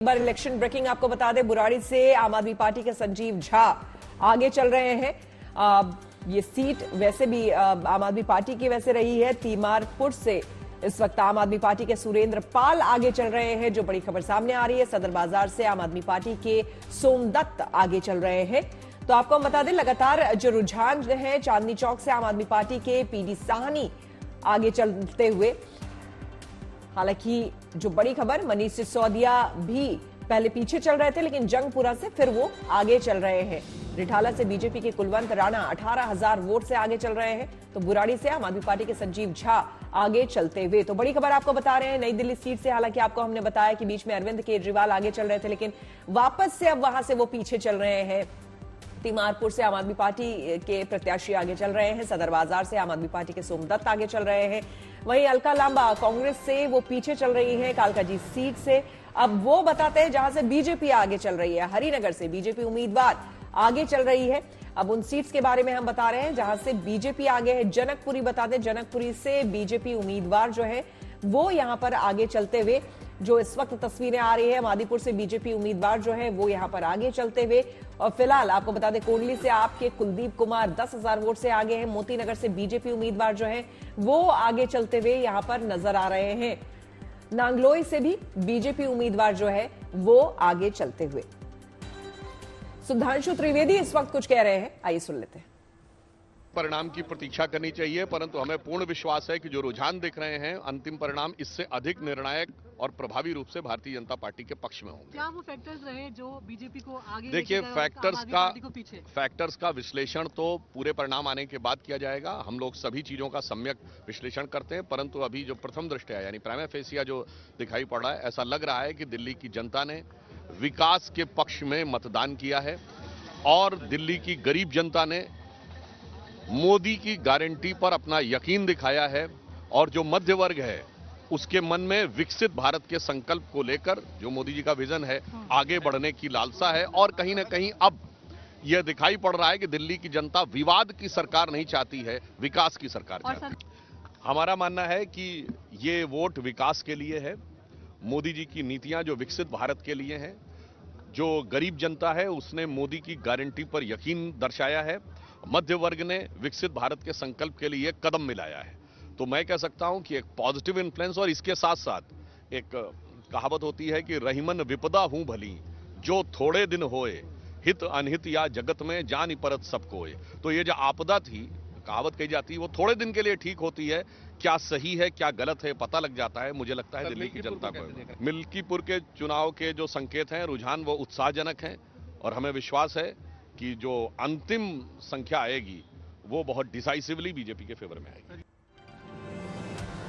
एक बार election breaking आपको बता दें, बुराड़ी से आम आदमी पार्टी के संजीव झा आगे चल रहे हैं। ये सीट वैसे भी आम आदमी पार्टी की वैसे रही है। तीमारपुर से इस वक्त आम आदमी पार्टी के सुरेंद्र पाल आगे चल रहे हैं। जो बड़ी खबर सामने आ रही है, सदर बाजार से आम आदमी पार्टी के सोमदत्त आगे चल रहे हैं। तो आपको हम बता दें, लगातार जो रुझान है, चांदनी चौक से आम आदमी पार्टी के पीडी साहनी आगे चलते हुए। हालांकि जो बड़ी खबर, मनीष सिसोदिया भी पहले पीछे चल रहे थे, लेकिन जंगपुरा से फिर वो आगे चल रहे हैं। रिठाला से बीजेपी के कुलवंत राणा 18,000 वोट से आगे चल रहे हैं। तो बुराड़ी से आम आदमी पार्टी के संजीव झा आगे चलते हुए। तो बड़ी खबर आपको बता रहे हैं नई दिल्ली सीट से। हालांकि आपको हमने बताया कि बीच में अरविंद केजरीवाल आगे चल रहे थे, लेकिन वापस से अब वहां से वो पीछे चल रहे हैं। तीमारपुर से आम आदमी पार्टी के प्रत्याशी आगे चल रहे हैं। सदर बाजार से आम आदमी पार्टी के सोमदत्त आगे चल रहे हैं। वहीं अलका लांबा कांग्रेस से वो पीछे चल रही है कालकाजी सीट से। अब वो बताते हैं जहां से बीजेपी आगे चल रही है। हरिनगर से बीजेपी उम्मीदवार आगे चल रही है। अब उन सीट्स के बारे में हम बता रहे हैं जहां से बीजेपी आगे है। जनकपुरी बता दें, जनकपुरी से बीजेपी उम्मीदवार जो है वो यहां पर आगे चलते हुए, जो इस वक्त तस्वीरें आ रही है, मादीपुर से बीजेपी उम्मीदवार जो है वो यहां पर आगे चलते हुए। और फिलहाल आपको बता दें, कोडली से आपके कुलदीप कुमार 10,000 वोट से आगे हैं। मोतीनगर से बीजेपी उम्मीदवार जो है वो आगे चलते हुए यहां पर नजर आ रहे हैं। नांगलोई से भी बीजेपी उम्मीदवार जो है वो आगे चलते हुए। सुधांशु त्रिवेदी इस वक्त कुछ कह रहे हैं, आइए सुन लेते हैं। परिणाम की प्रतीक्षा करनी चाहिए, परंतु हमें पूर्ण विश्वास है कि जो रुझान दिख रहे हैं, अंतिम परिणाम इससे अधिक निर्णायक और प्रभावी रूप से भारतीय जनता पार्टी के पक्ष में होंगे। क्या वो फैक्टर्स रहे जो बीजेपी को आगे देखिए, फैक्टर्स का विश्लेषण तो पूरे परिणाम आने के बाद किया जाएगा। हम लोग सभी चीजों का सम्यक विश्लेषण करते हैं, परंतु अभी जो प्रथम दृष्टया यानी प्राइमा फेसिया जो दिखाई पड़ रहा है, ऐसा लग रहा है कि दिल्ली की जनता ने विकास के पक्ष में मतदान किया है और दिल्ली की गरीब जनता ने मोदी की गारंटी पर अपना यकीन दिखाया है। और जो मध्य वर्ग है उसके मन में विकसित भारत के संकल्प को लेकर जो मोदी जी का विजन है, आगे बढ़ने की लालसा है। और कहीं ना कहीं अब यह दिखाई पड़ रहा है कि दिल्ली की जनता विवाद की सरकार नहीं चाहती है, विकास की सरकार चाहती है। हमारा मानना है कि ये वोट विकास के लिए है। मोदी जी की नीतियां जो विकसित भारत के लिए हैं, जो गरीब जनता है उसने मोदी की गारंटी पर यकीन दर्शाया है। मध्य वर्ग ने विकसित भारत के संकल्प के लिए कदम मिलाया है। तो मैं कह सकता हूं कि एक पॉजिटिव इन्फ्लुएंस, और इसके साथ साथ एक कहावत होती है कि रहीमन विपदा हूं भली, जो थोड़े दिन होए, हित अनहित या जगत में जान परत सब कोय। तो ये जो आपदा थी, कहावत कही जाती है, वो थोड़े दिन के लिए ठीक होती है। क्या सही है क्या गलत है पता लग जाता है। मुझे लगता है दिल्ली की जनता को मिल्कीपुर के चुनाव के जो संकेत हैं, रुझान, वो उत्साहजनक हैं। और हमें विश्वास है कि जो अंतिम संख्या आएगी वो बहुत डिसाइसिवली बीजेपी के फेवर में आएगी।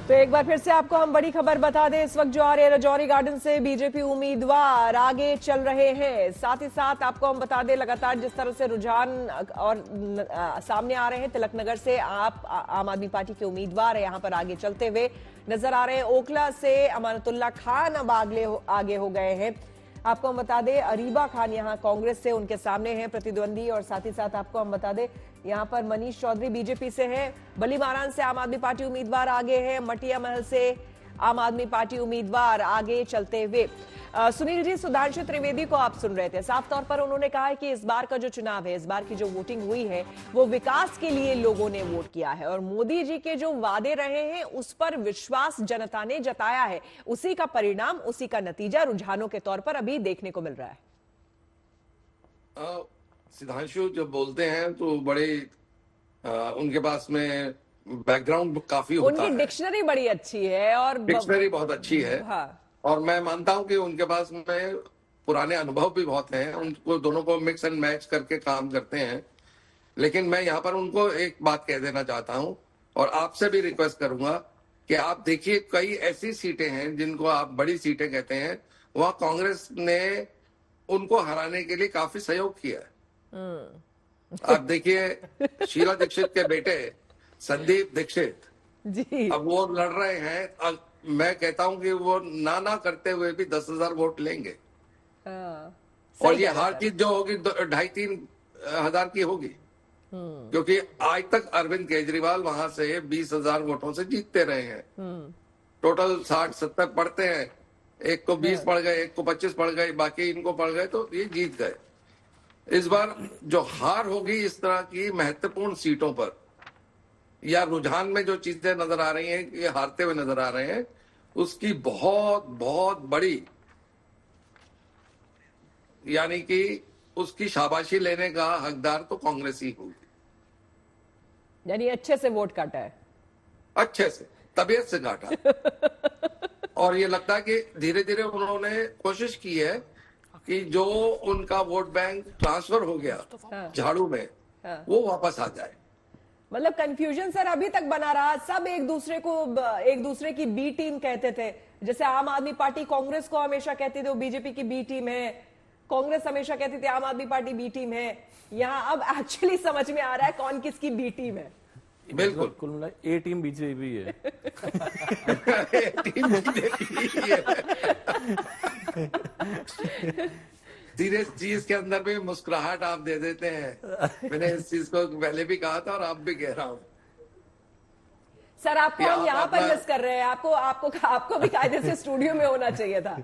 तो एक बार फिर से आपको हम बड़ी खबर बता दें, इस वक्त जो आ रही है, रजौरी गार्डन से बीजेपी उम्मीदवार आगे चल रहे हैं। साथ ही साथ आपको हम बता दें, लगातार जिस तरह से रुझान और सामने आ रहे हैं, तिलकनगर से आप आम आदमी पार्टी के उम्मीदवार यहां पर आगे चलते हुए नजर आ रहे हैं। ओखला से अमानतुल्लाह खान अब आगे हो गए हैं। आपको हम बता दें, अरीबा खान यहां कांग्रेस से उनके सामने हैं प्रतिद्वंदी। और साथ ही साथ आपको हम बता दें, यहां पर मनीष चौधरी बीजेपी से हैं। बली मारान से आम आदमी पार्टी उम्मीदवार आगे हैं। मटिया महल से आम आदमी पार्टी उम्मीदवार आगे चलते हुए। सुनील जी, सुधांशु त्रिवेदी को आप सुन रहे थे। साफ तौर पर उन्होंने कहा है कि इस बार का जो चुनाव है, इस बार की जो वोटिंग हुई है, वो विकास के लिए लोगों ने वोट किया है। और मोदी जी के जो वादे रहे हैं उस पर विश्वास जनता ने जताया है। उसी का परिणाम, उसी का नतीजा रुझानों के तौर पर अभी देखने को मिल रहा है। सिद्धांशु जब बोलते हैं तो बड़े उनके पास में बैकग्राउंड काफी होता है। उनकी डिक्शनरी बड़ी अच्छी है और डिक्शनरी बहुत अच्छी है। हाँ। और मैं मानता हूं कि उनके पास में पुराने अनुभव भी बहुत हैं। उनको दोनों को मिक्स एंड मैच करके काम करते हैं। लेकिन मैं यहाँ पर उनको एक बात कह देना चाहता हूं और आपसे भी रिक्वेस्ट करूंगा कि आप देखिए, कई ऐसी सीटें हैं जिनको आप बड़ी सीटें कहते हैं, वहां कांग्रेस ने उनको हराने के लिए काफी सहयोग किया है। आप देखिए, शीला दीक्षित के बेटे संदीप दीक्षित जी, अब वो लड़ रहे हैं। मैं कहता हूं कि वो ना करते हुए भी 10,000 वोट लेंगे। और ये हार जीत जो होगी 2,500-3 हजार की होगी। क्योंकि आज तक अरविंद केजरीवाल वहां से 20,000 वोटों से जीतते रहे हैं। टोटल 60-70 पड़ते हैं एक को 20 पड़ गए, एक को 25 पड़ गए, बाकी इनको पड़ गए, तो ये जीत गए। इस बार जो हार होगी इस तरह की महत्वपूर्ण सीटों पर, या रुझान में जो चीजें नजर आ रही हैं कि हारते हुए नजर आ रहे हैं, उसकी बहुत बहुत बड़ी, यानी कि उसकी शाबाशी लेने का हकदार तो कांग्रेस ही होगी। यानी अच्छे से वोट काटा है, अच्छे से, तबीयत से काटा। और ये लगता है कि धीरे धीरे उन्होंने कोशिश की है कि जो उनका वोट बैंक ट्रांसफर हो गया झाड़ू में, वो वापस आ जाए। मतलब कंफ्यूजन सर अभी तक बना रहा, सब एक दूसरे की बी टीम कहते थे। जैसे आम आदमी पार्टी कांग्रेस को हमेशा कहती थी वो बीजेपी की बी टीम है, कांग्रेस हमेशा कहती थी आम आदमी पार्टी बी टीम है। यहाँ अब एक्चुअली समझ में आ रहा है कौन किसकी बी टीम है। बिल्कुल, कुल मिला ए टीम बीजेपी है। टीम बीजेपी है। सीरियस चीज के अंदर भी मुस्कुराहट आप दे देते हैं। मैंने इस चीज को पहले भी कहा था और आप भी कह रहा हूं सर। आपको हम यहाँ पर मिस कर रहे हैं, आपको भी कायदे से स्टूडियो में होना चाहिए था।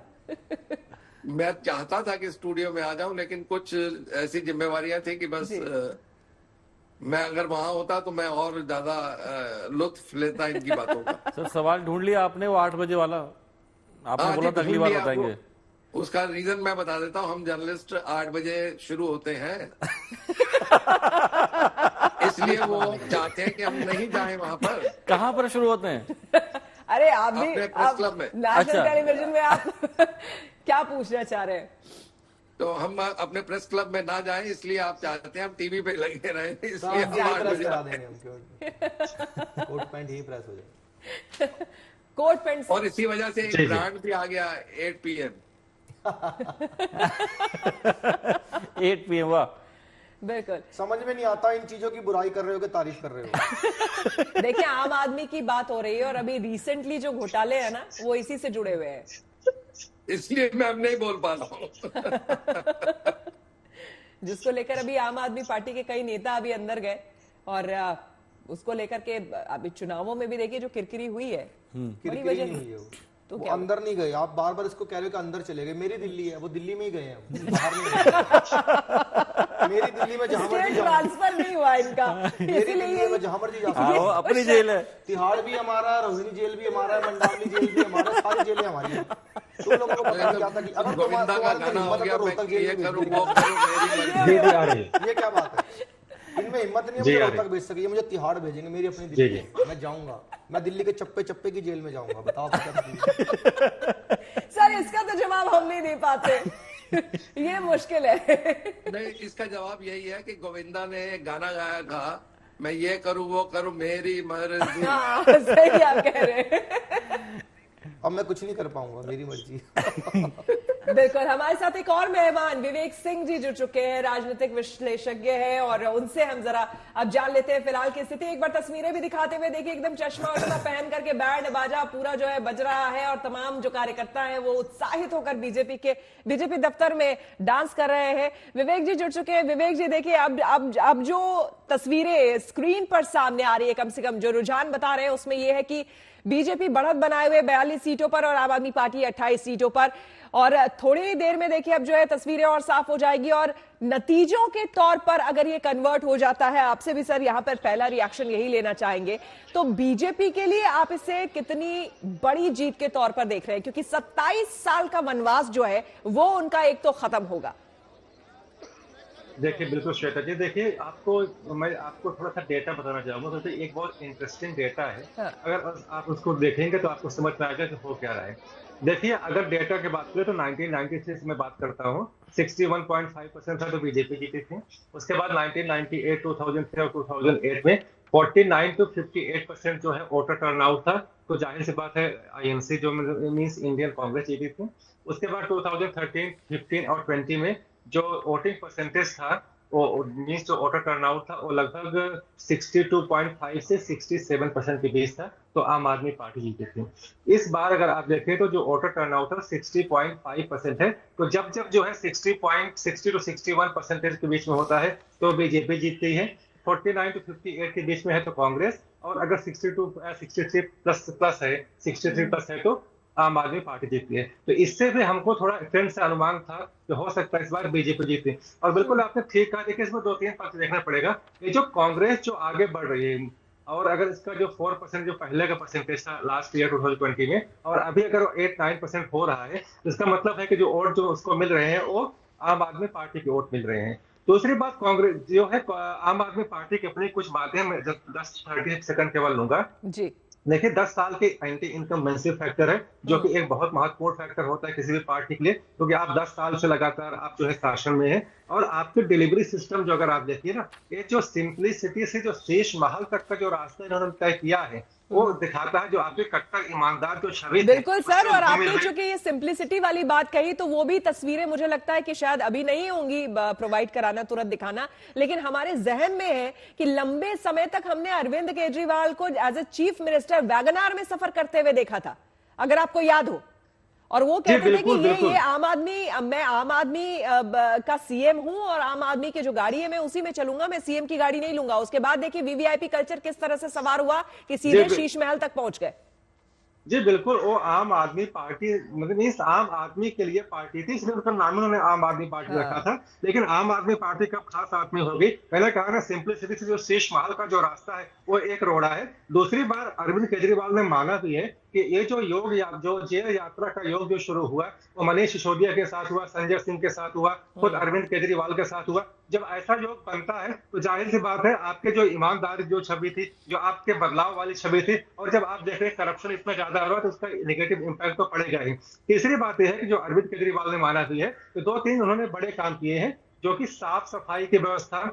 मैं चाहता था कि स्टूडियो में आ जाऊं, लेकिन कुछ ऐसी जिम्मेवारियां थी कि बस मैं अगर वहां होता तो मैं और ज्यादा लुत्फ लेता इनकी बातों का। सर सवाल ढूंढ लिया आपने, वो 8 बजे वाला आपने बोला था अगली बार बताएंगे। उसका रीजन मैं बता देता हूँ, हम जर्नलिस्ट 8 बजे शुरू होते हैं। इसलिए वो चाहते हैं कि हम नहीं जाएं वहां पर। कहाँ पर शुरू होते हैं? अरे आप भी प्रेस क्लब में, नेशनल टेलीविजन में आप क्या पूछना चाह रहे हैं? तो हम अपने प्रेस क्लब में ना जाएं, इसलिए आप चाहते हैं हम टीवी पे लगे रहें, इसलिए हम 8 प्रेस बजे करा देंगे हम। कोट पैंट ही प्रेस हो जाए। Coat pant. और इसी वजह से एक ब्रांड भी आ गया 8 PM। 8 PM। वाह, बिल्कुल समझ में नहीं आता इन चीजों की बुराई कर रहे हो कि तारीफ कर रहे हो। देखिए आम आदमी की बात हो रही है और अभी रिसेंटली जो घोटाले हैं ना वो इसी से जुड़े हुए हैं, इसलिए मैं अब नहीं बोल पा रहा हूँ। जिसको लेकर अभी आम आदमी पार्टी के कई नेता अभी अंदर गए और उसको लेकर के अभी चुनावों में भी देखिए जो किरकिरी हुई है, बड़ी वजह नहीं है वो। तो वो क्या अंदर नहीं गए, आप बार बार इसको कह रहे हो कि अंदर चले गए। मेरी दिल्ली है, वो दिल्ली में ही गए हैं, बाहर नहीं गए। मेरी दिल्ली में जहां मर्जी जाऊं, ट्रांसफर नहीं हुआ इनका, मेरी दिल्ली इसीलिए में जहां मर्जी जा सकता हूं। अपनी जेल है। तिहाड़ भी हमारा है, रोहिणी जेल भी हमारा है, मंडावली जेल भी हमारा है, सारी जेलें हमारी हैं। तुम लोगों को पता नहीं था कि अगर गोविंदा का गाना हो गया, मैं ये करूं वो करूं, मेरी मर्जी। ये क्या बात है? इनमें हिम्मत नहीं है मुझे रोहतक भेज सके, ये मुझे तिहाड़ भेजेंगे, मेरी अपनी दिल्ली। मैं जाऊंगा, मैं दिल्ली के चप्पे चप्पे की जेल में जाऊंगा। बताओ क्या? सर इसका तो जवाब हम नहीं दे पाते। ये मुश्किल है। नहीं, इसका जवाब यही है कि गोविंदा ने गाना गाया था, मैं ये करूं वो करूं, मेरी मर्जी। हाँ, सही आप कह रहे हैं। अब मैं कुछ नहीं कर पाऊंगा, मेरी मर्जी। बिल्कुल। हमारे साथ एक और मेहमान विवेक सिंह जी जुड़ चुके हैं, राजनीतिक विश्लेषज्ञ हैं और उनसे हम जरा अब जान लेते हैं फिलहाल की स्थिति। एक बार तस्वीरें भी दिखाते हुए देखिए, एकदम चश्मा वश्मा पहन करके बैंड बाजा पूरा जो है बज रहा है और तमाम जो कार्यकर्ता है वो उत्साहित होकर बीजेपी दफ्तर में डांस कर रहे हैं। विवेक जी जुड़ चुके हैं। विवेक जी देखिए, अब जो तस्वीरें स्क्रीन पर सामने आ रही है, कम से कम जो रुझान बता रहे हैं उसमें यह है कि बीजेपी बढ़त बनाए हुए 42 सीटों पर और आम आदमी पार्टी 28 सीटों पर। और थोड़ी ही देर में देखिए अब जो है तस्वीरें और साफ हो जाएगी और नतीजों के तौर पर अगर ये कन्वर्ट हो जाता है, आपसे भी सर यहां पर पहला रिएक्शन यही लेना चाहेंगे, तो बीजेपी के लिए आप इसे कितनी बड़ी जीत के तौर पर देख रहे हैं? क्योंकि 27 साल का वनवास जो है वो उनका एक तो खत्म होगा। देखिए बिल्कुल श्वेता जी, देखिए मैं आपको थोड़ा सा डेटा बताना चाहूंगा। तो एक बहुत इंटरेस्टिंग डेटा है, अगर आप उसको देखेंगे तो आपको समझ में आएगा कि हो क्या रहा है। देखिए अगर डेटा की बात करें तो 1996 में बात करता हूँ, 61.5% था तो बीजेपी जीती थी। उसके बाद 1998, 2003 और 2008 में 49 to 58% जो है वोटर टर्नआउट था। तो जाहिर सी बात है आईएनसी जो मींस इंडियन कांग्रेस जीती थी। उसके बाद 2013, 15 और 20 में जो वोटिंग परसेंटेज था वो मींस जो वोटर टर्नआउट था वो लगभग 62.5 से 67% के बीच था, तो आम आदमी पार्टी जीती थी। इस बार अगर आप देखें तो जो वोटर टर्नआउट था 60.5% है। तो जब जो है 60 to 61% के बीच में होता है तो बीजेपी जीतती है। 49 to 58 के बीच में है तो कांग्रेस, और अगर 63 प्लस है तो आम आदमी पार्टी जीतती है। तो इससे भी हमको थोड़ा ट्रेंड से अनुमान था कि हो सकता है इस बार बीजेपी जीते। और बिल्कुल आपने ठीक कहा, देखिए इसमें 2-3 पक्ष देखना पड़ेगा। ये जो कांग्रेस जो आगे बढ़ रही है, और अगर इसका जो 4% जो पहले का परसेंटेज था लास्ट ईयर 2020 में, और अभी अगर 8-9% हो रहा है, तो इसका मतलब है कि जो वोट जो उसको मिल रहे हैं वो आम आदमी पार्टी के वोट मिल रहे हैं। दूसरी बात, कांग्रेस जो है आम आदमी पार्टी की अपनी कुछ बातें मैं 10-30 सेकंड केवल लूंगा जी। देखिए 10 साल के एंटी इनकम्बेंसी फैक्टर है, जो कि एक बहुत महत्वपूर्ण फैक्टर होता है किसी भी पार्टी के लिए, क्योंकि आप 10 साल से लगातार आप जो है शासन में है, और आपके डिलीवरी सिस्टम जो अगर आप देखिए ना, ये जो सिंपलिसिटी से जो शेष महल तक का जो रास्ता इन्होंने तय किया है, वो दिखाता है जो आपके कट्टर ईमानदार जो छवि। बिल्कुल सर, और आपने चूंकि ये सिंप्लिसिटी वाली बात कही, तो वो भी तस्वीरें मुझे लगता है कि शायद अभी नहीं होंगी प्रोवाइड कराना, तुरंत दिखाना, लेकिन हमारे जहन में है कि लंबे समय तक हमने अरविंद केजरीवाल को as a chief minister WagonR में सफर करते हुए देखा था, अगर आपको याद हो। और वो कहते थे कि ये आम आदमी, मैं आम आदमी का सीएम हूं और आम आदमी की जो गाड़ी है मैं उसी में चलूंगा, मैं सीएम की गाड़ी नहीं लूंगा। उसके बाद देखिए वीवीआईपी कल्चर किस तरह से सवार हुआ कि सीधे शीश महल तक पहुंच गए। जी बिल्कुल, वो आम आदमी पार्टी मतलब आम आदमी के लिए पार्टी थी, इसलिए उसका नाम उन्होंने आम आदमी पार्टी रखा था। लेकिन आम आदमी पार्टी कब खास आदमी होगी? मैंने कहा ना, सिंपलिसिटी से जो शेष महल का जो रास्ता है वो एक रोड़ा है। दूसरी बार अरविंद केजरीवाल ने माना भी है कि ये जो जो जेल यात्रा का योग जो शुरू हुआ वो मनीष सिसोदिया के साथ हुआ, संजय सिंह के साथ हुआ, खुद अरविंद केजरीवाल के साथ हुआ। जब ऐसा योग बनता है तो जाहिर सी बात है आपके जो ईमानदारी जो छवि थी, जो आपके बदलाव वाली छवि थी, और जब आप देख रहे करप्शन इतना ज्यादा हो रहा है तो उसका नेगेटिव इंपैक्ट तो पड़ेगा ही। तीसरी बात यह है कि जो अरविंद केजरीवाल ने माना भी है कि 2-3 उन्होंने बड़े काम किए हैं, जो कि साफ सफाई की व्यवस्था,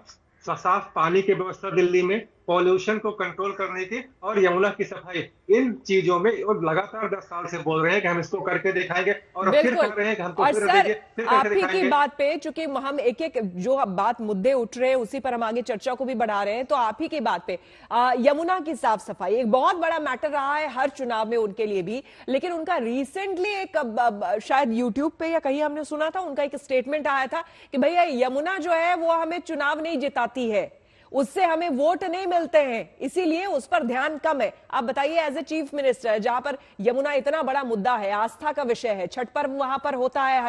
साफ पानी की व्यवस्था दिल्ली में, पॉल्यूशन को कंट्रोल करने की, और यमुना की सफाई, इन चीजों में वो लगातार 10 साल से बोल रहे हैं कि हम इसको करके दिखाएंगे, और फिर कर रहे हैं कि हमको और फिर सर आप ही की बात पे, चूंकि हम एक एक जो बात मुद्दे उठ रहे हैं उसी पर हम आगे चर्चा को भी बढ़ा रहे हैं, तो आप ही की बात पे यमुना की साफ सफाई एक बहुत बड़ा मैटर रहा है हर चुनाव में उनके लिए भी। लेकिन उनका रिसेंटली एक शायद यूट्यूब पे या कहीं हमने सुना था, उनका एक स्टेटमेंट आया था कि भैया यमुना जो है वो हमें चुनाव नहीं जिताती है, उससे हमें वोट नहीं मिलते हैं, इसीलिए उस पर ध्यान कम है। आप बताइए एज ए चीफ मिनिस्टर, जहां पर यमुना इतना बड़ा मुद्दा है, आस्था का विषय है, छठ पर्व वहां पर होता है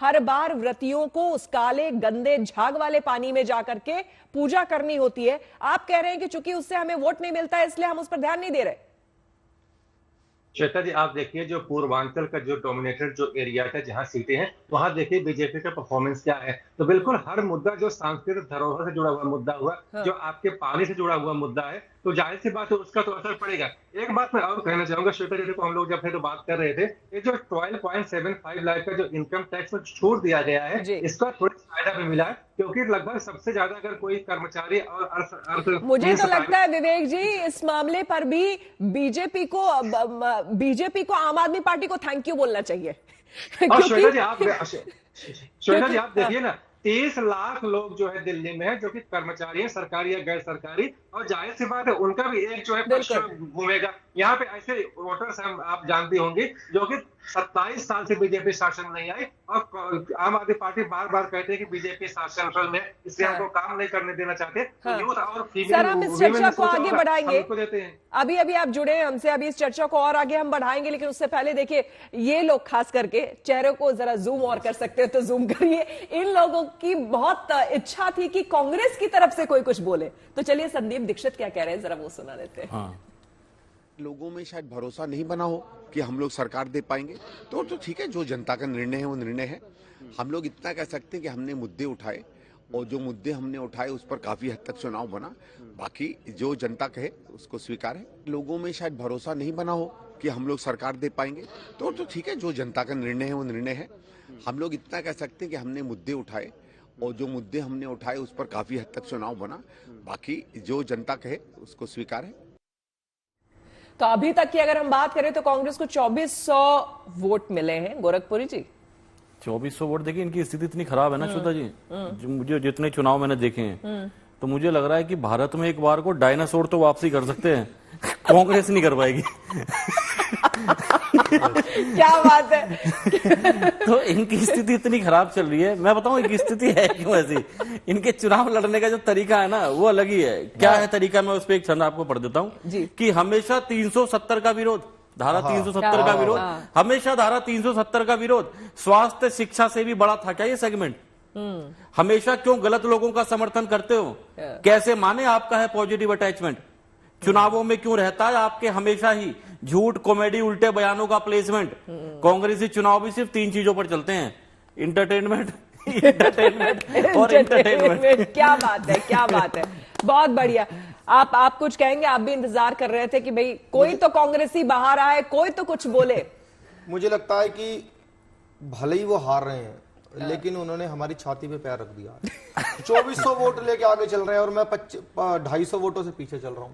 हर बार व्रतियों को उस काले गंदे झाग वाले पानी में जाकर के पूजा करनी होती है। आप कह रहे हैं कि चूंकि उससे हमें वोट नहीं मिलता है इसलिए हम उस पर ध्यान नहीं दे रहे। श्वेता जी, आप देखिए जो पूर्वांचल का जो डोमिनेटेड जो एरिया है, जहां सीटें हैं, वहां देखिए बीजेपी का परफॉर्मेंस क्या है। तो बिल्कुल हर मुद्दा जो सांस्कृतिक धरोहर से जुड़ा हुआ मुद्दा हुआ, जो आपके पानी से जुड़ा हुआ मुद्दा है, तो जाहिर सी बात है उसका तो असर पड़ेगा। एक बात मैं और कहना चाहूंगा श्वेता जी को, हम लोग जब फिर बात कर रहे थे, ये जो 12.75 लाख का जो इनकम टैक्स में छूट दिया गया है, इसका थोड़ा फायदा भी मिला है, क्योंकि लगभग सबसे ज्यादा अगर कोई कर्मचारी और मुझे तो लगता है विवेक जी इस मामले पर भी बीजेपी को आम आदमी पार्टी को थैंक यू बोलना चाहिए। श्वेता जी आप देखिए ना, 30 लाख लोग जो है दिल्ली में है, जो कि कर्मचारी हैं, सरकारी या गैर सरकारी, और जाहिर सी बात है उनका भी एक जो है पक्ष घूमेगा। यहाँ पे ऐसे वोटर्स हम आप जानती होंगी जो कि 27 साल से बीजेपी शासन नहीं आई, और आम आदमी पार्टी बार बार कहते हैं कि बीजेपी शासन में, इसलिए हमको काम नहीं करने देना चाहते। यूथ और सर हम इस चर्चा को आगे बढ़ाएंगे, अभी आप जुड़े हैं हमसे, अभी इस चर्चा को और आगे हम बढ़ाएंगे, लेकिन उससे पहले देखिए ये लोग खास करके चेहरों को जरा जूम और कर सकते हो तो जूम करिए। इन लोगों की बहुत इच्छा थी कि कांग्रेस की तरफ से कोई कुछ बोले, तो चलिए संदीप दीक्षित क्या कह रहे हैं जरा वो सुना देते हैं। लोगों में शायद भरोसा नहीं बना हो कि हम लोग सरकार दे पाएंगे, तो ठीक है, जो जनता का निर्णय है वो निर्णय है। हम लोग इतना कह सकते हैं कि हमने मुद्दे उठाए, और जो मुद्दे हमने उठाए उस पर काफी हद तक चुनाव बना। बाकी जो जनता कहे उसको स्वीकार है। लोगों में शायद भरोसा नहीं बना हो कि हम लोग सरकार दे पाएंगे, तो ठीक है, जो जनता का निर्णय है वो निर्णय है। हम लोग इतना कह सकते हैं कि हमने मुद्दे उठाए, और जो मुद्दे हमने उठाए उस पर काफी हद तक चुनाव बना। बाकी जो जनता कहे उसको स्वीकार है। तो अभी तक की अगर हम बात करें तो कांग्रेस को 2400 वोट मिले हैं। गोरखपुरी जी 2400 वोट, देखिए इनकी स्थिति इतनी खराब है ना श्वेता जी, मुझे जितने चुनाव मैंने देखे हैं तो मुझे लग रहा है कि भारत में एक बार को डायनासोर तो वापसी कर सकते हैं, कांग्रेस नहीं कर पाएगी। क्या बात है। तो इनकी स्थिति इतनी खराब चल रही है। मैं बताऊं इनकी स्थिति है क्यों ऐसी, इनके चुनाव लड़ने का जो तरीका है ना वो अलग ही है। क्या है तरीका, मैं उस पर एक छंद आपको पढ़ देता हूं कि हमेशा 370 का विरोध, धारा 370 का विरोध, हमेशा धारा 370 का विरोध। स्वास्थ्य शिक्षा से भी बड़ा था क्या ये सेगमेंट? हमेशा क्यों गलत लोगों का समर्थन करते हो? कैसे माने आपका है पॉजिटिव अटैचमेंट? चुनावों में क्यों रहता है आपके हमेशा ही झूठ, कॉमेडी, उल्टे बयानों का प्लेसमेंट? कांग्रेसी चुनाव भी सिर्फ 3 चीजों पर चलते हैं, इंटरटेनमेंट, इंटरटेनमेंट और एंटरटेनमेंट। क्या बात है, क्या बात है, बहुत बढ़िया। आप कुछ कहेंगे? आप भी इंतजार कर रहे थे कि भाई कोई तो कांग्रेसी बाहर आए, कोई तो कुछ बोले। मुझे लगता है कि भले ही वो हार रहे हैं, लेकिन उन्होंने हमारी छाती पे पैर रख दिया। 2400 वोट लेके आगे चल रहे हैं और मैं 250 वोटों से पीछे चल रहा हूं।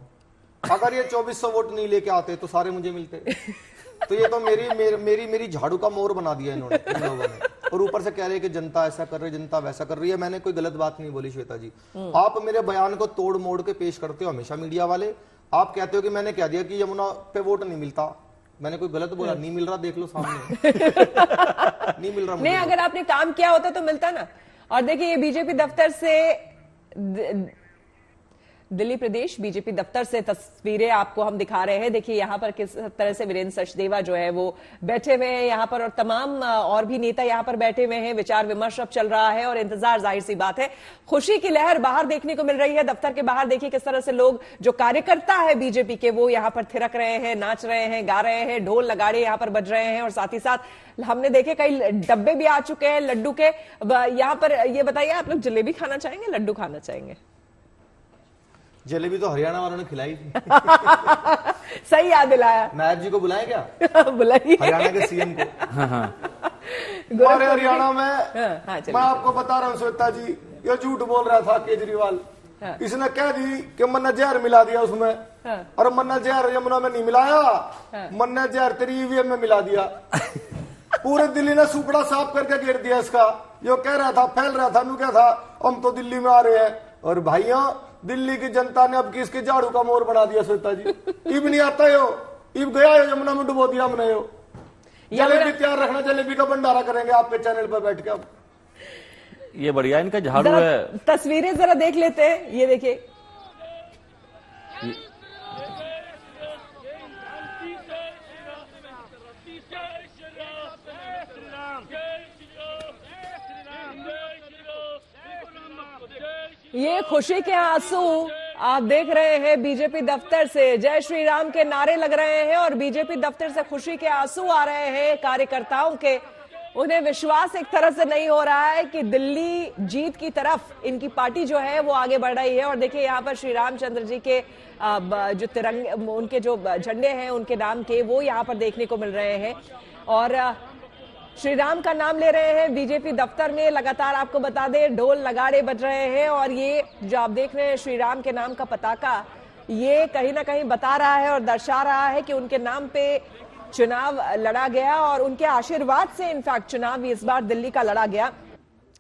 अगर ये 2400 वोट नहीं लेके आते तो सारे मुझे मिलते। तो ये तो मेरी झाड़ू का मोर बना दिया इन्होंने, इन लोगों ने। और ऊपर से कह रहे हैं कि जनता ऐसा कर रही है, जनता वैसा कर रही है। मैंने कोई गलत बात नहीं बोली श्वेता जी। आप मेरे बयान को तोड़ मोड़ के पेश करते हो हमेशा मीडिया वाले। आप कहते हो कि मैंने कह दिया कि यमुना पे वोट नहीं मिलता। मैंने कोई गलत बोला? नहीं मिल रहा, देख लो सामने। नहीं मिल रहा मुझे। नहीं, अगर आपने काम किया होता तो मिलता ना। और देखिए, ये बीजेपी दफ्तर से, दिल्ली प्रदेश बीजेपी दफ्तर से तस्वीरें आपको हम दिखा रहे हैं। देखिए यहाँ पर किस तरह से वीरेंद्र सचदेवा जो है वो बैठे हुए हैं यहाँ पर, और तमाम और भी नेता यहाँ पर बैठे हुए हैं। विचार विमर्श अब चल रहा है और इंतजार, जाहिर सी बात है, खुशी की लहर बाहर देखने को मिल रही है। दफ्तर के बाहर देखिए किस तरह से लोग, जो कार्यकर्ता है बीजेपी के, वो यहाँ पर थिरक रहे हैं, नाच रहे हैं, गा रहे हैं, ढोल नगाड़े यहाँ पर बज रहे हैं। और साथ ही साथ हमने देखे कई डब्बे भी आ चुके हैं लड्डू के यहाँ पर। ये बताइए, आप लोग जलेबी खाना चाहेंगे, लड्डू खाना चाहेंगे? जलेबी तो हरियाणा वालों ने खिलाई थी। सही याद दिलाया। नायब जी को बुलाए क्या? बुलाइए हरियाणा के सीएम को। हमारे हरियाणा में मैं आपको बता रहा हूँ श्वेता जी, ये झूठ बोल रहा था केजरीवाल। इसने कह दी कि मन्ना जहर मिला दिया उसमें, और मन्ना जहर यमुना में नहीं मिलाया, मन्ना जहर तेरी ईवीएम में मिला दिया। पूरे दिल्ली ने सुपड़ा साफ करके घेर दिया इसका। जो कह रहा था, फैल रहा था, क्या था, हम तो दिल्ली में आ रहे हैं। और भाइयों, दिल्ली की जनता ने अब किसके झाड़ू का मोर बना दिया श्वेता जी। इब नहीं आता हो, इब गया हो, यमुना में डुबो दिया हमने। हो जलेबी तैयार रखना, जलेबी का भंडारा करेंगे आपके चैनल पर बैठ के। अब ये बढ़िया इनका झाड़ू है। तस्वीरें जरा देख लेते हैं, ये देखिए। ये खुशी के आंसू आप देख रहे हैं बीजेपी दफ्तर से। जय श्री राम के नारे लग रहे हैं और बीजेपी दफ्तर से खुशी के आंसू आ रहे हैं कार्यकर्ताओं के। उन्हें विश्वास एक तरह से नहीं हो रहा है कि दिल्ली जीत की तरफ इनकी पार्टी जो है वो आगे बढ़ रही है। और देखिए यहाँ पर श्री रामचंद्र जी के जो तिरंगे, उनके जो झंडे हैं उनके नाम के, वो यहाँ पर देखने को मिल रहे हैं। और श्री राम का नाम ले रहे हैं बीजेपी दफ्तर में। लगातार आपको बता दें, ढोल नगाड़े बज रहे हैं। और ये जो आप देख रहे हैं श्री राम के नाम का पताका, ये कहीं ना कहीं बता रहा है और दर्शा रहा है कि उनके नाम पे चुनाव लड़ा गया और उनके आशीर्वाद से इनफैक्ट चुनाव इस बार दिल्ली का लड़ा गया।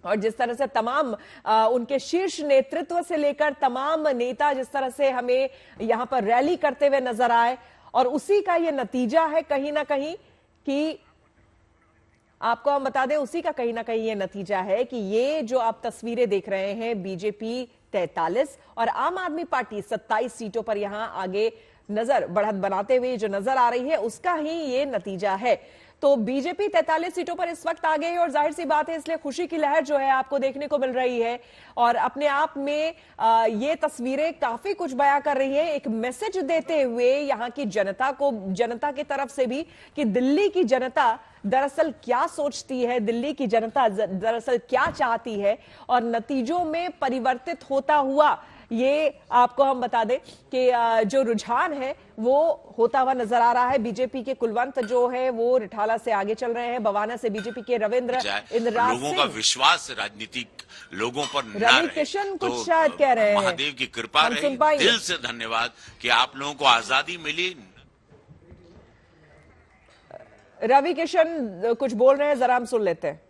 और जिस तरह से तमाम उनके शीर्ष नेतृत्व से लेकर तमाम नेता जिस तरह से हमें यहाँ पर रैली करते हुए नजर आए, और उसी का ये नतीजा है कहीं ना कहीं कि आपको हम बता दें, उसी का कहीं ना कहीं ये नतीजा है कि ये जो आप तस्वीरें देख रहे हैं, बीजेपी 43 और आम आदमी पार्टी 27 सीटों पर यहां आगे नजर बढ़त बनाते हुए जो नजर आ रही है, उसका ही ये नतीजा है। तो बीजेपी 43 सीटों पर इस वक्त आ गई है और जाहिर सी बात है इसलिए खुशी की लहर जो है आपको देखने को मिल रही है। और अपने आप में ये तस्वीरें काफी कुछ बयां कर रही है, एक मैसेज देते हुए यहाँ की जनता को, जनता की तरफ से भी, कि दिल्ली की जनता दरअसल क्या सोचती है, दिल्ली की जनता दरअसल क्या चाहती है, और नतीजों में परिवर्तित होता हुआ ये आपको हम बता दें कि जो रुझान है वो होता हुआ नजर आ रहा है। बीजेपी के कुलवंत जो है वो रिठाला से आगे चल रहे हैं, बवाना से बीजेपी के रविंद्र इंद्राज लोगों का विश्वास राजनीतिक लोगों पर न रवि किशन कुछ तो शायद कह रहे हैं, महादेव की कृपा रही, दिल से धन्यवाद कि आप लोगों को आजादी मिली। रवि किशन कुछ बोल रहे हैं, जरा हम सुन लेते हैं।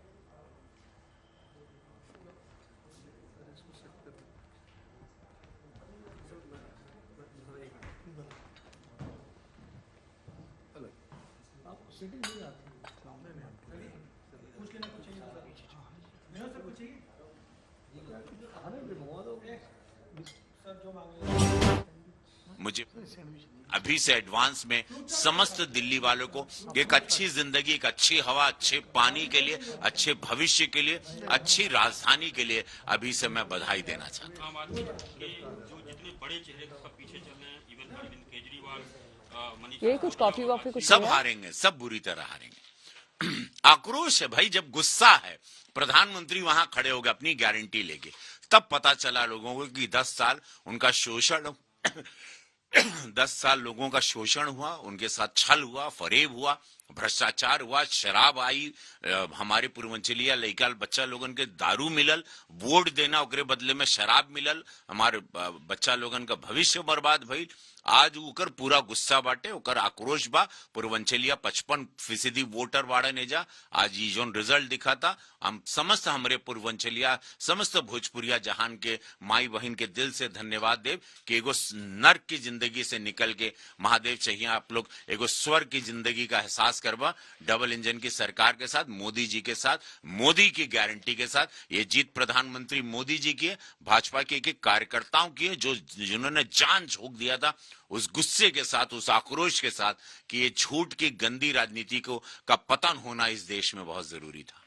मुझे अभी से एडवांस में समस्त दिल्ली वालों को एक अच्छी जिंदगी, एक अच्छी हवा, अच्छे पानी के लिए, अच्छे भविष्य के लिए, अच्छी राजधानी के लिए अभी से मैं बधाई देना चाहता हूँ। जो जितने बड़े चेहरे का पीछे चल रहे हैं, इवन अरविंद केजरीवाल, ये कुछ कॉफी वॉफी कुछ सब हारेंगे, सब बुरी तरह हारेंगे। आक्रोश है भाई, जब गुस्सा है, प्रधानमंत्री वहां खड़े हो गए अपनी गारंटी लेके, तब पता चला लोगों को कि 10 साल उनका शोषण 10 साल लोगों का शोषण हुआ, उनके साथ छल हुआ, फरेब हुआ, भ्रष्टाचार हुआ, शराब आई, हमारे पूर्वांचलिया लइका बच्चा लोगन के दारू मिलल, वोट देना ओकरे बदले में शराब मिलल, हमारे बच्चा लोगन का भविष्य बर्बाद भइल। आज उकर पूरा गुस्सा बाटे, उकर आक्रोश बा। पूर्वांचलिया 55% वोटर बाड़ा ने जा। आज ये जोन रिजल्ट दिखा था, हम समस्त हमरे पूर्वांचलिया, समस्त भोजपुरिया जहान के माई बहन के दिल से धन्यवाद देव कि एगो नर्क की जिंदगी से निकल के महादेव चाहिए आप लोग एगो स्वर्ग की जिंदगी का एहसास करवा। डबल इंजन की सरकार के साथ, मोदी जी के साथ, मोदी की गारंटी के साथ ये जीत प्रधानमंत्री मोदी जी की है, भाजपा के एक कार्यकर्ताओं की है, जिन्होंने जान झोंक दिया था उस गुस्से के साथ, उस आक्रोश के साथ कि ये झूठ की गंदी राजनीति को का पतन होना इस देश में बहुत जरूरी था।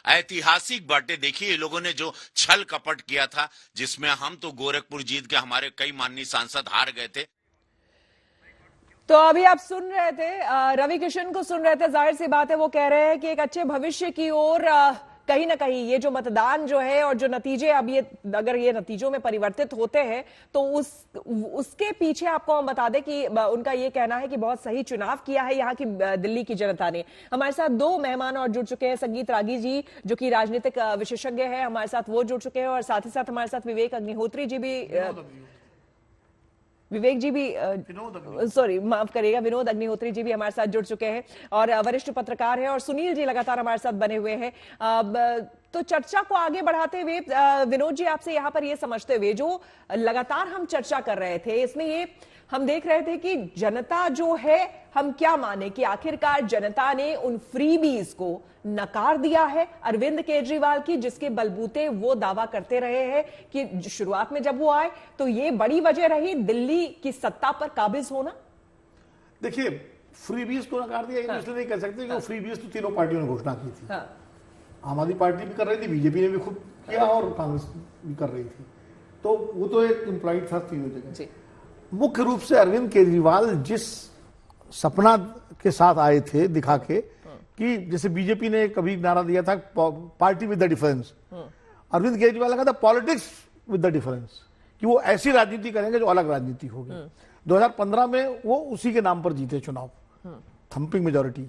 ऐतिहासिक बातें देखिए, ये लोगों ने जो छल कपट किया था, जिसमें हम तो गोरखपुर जीत के हमारे कई माननीय सांसद हार गए थे। तो अभी आप सुन रहे थे रवि किशन को सुन रहे थे, जाहिर सी बात है वो कह रहे हैं कि एक अच्छे भविष्य की ओर कहीं ना कहीं ये जो मतदान जो है और जो नतीजे अब ये अगर ये नतीजों में परिवर्तित होते हैं तो उसके पीछे आपको हम बता दें कि उनका ये कहना है कि बहुत सही चुनाव किया है यहाँ की दिल्ली की जनता ने। हमारे साथ 2 मेहमान और जुड़ चुके हैं, संगीत रागी जी जो कि राजनीतिक विशेषज्ञ है, हमारे साथ वो जुड़ चुके हैं, और साथ ही साथ हमारे साथ विवेक अग्निहोत्री जी भी माफ करिएगा, विनोद अग्निहोत्री जी भी हमारे साथ जुड़ चुके हैं और वरिष्ठ पत्रकार हैं, और सुनील जी लगातार हमारे साथ बने हुए हैं। तो चर्चा को आगे बढ़ाते हुए विनोद जी आपसे यहाँ पर ये समझते हुए, जो लगातार हम चर्चा कर रहे थे इसमें ये हम देख रहे थे कि जनता जो है, हम क्या माने कि आखिरकार जनता ने उन फ्रीबीज को नकार दिया है अरविंद केजरीवाल की, जिसके बलबूते वो दावा करते रहे हैं कि शुरुआत में जब वो आए तो ये बड़ी वजह रही दिल्ली की सत्ता पर काबिज होना। देखिए, फ्रीबीज को नकार दिया इसलिए नहीं कह सकते क्योंकि फ्रीबीज तो तीनों पार्टियों ने घोषणा की थी। आम आदमी पार्टी भी कर रही थी, बीजेपी ने भी खुद किया और कांग्रेस भी कर रही थी, तो वो तो एक इम्प्लाइड था तीनों जगह। मुख्य रूप से अरविंद केजरीवाल जिस सपना के साथ आए थे दिखा के कि जैसे बीजेपी ने कभी नारा दिया था party with the difference, Arvind Kejriwal ने कहा था पॉलिटिक्स विद द डिफरेंस, कि वो ऐसी राजनीति करेंगे जो अलग राजनीति होगी। 2015 में वो उसी के नाम पर जीते चुनाव, थम्पिंग मेजोरिटी।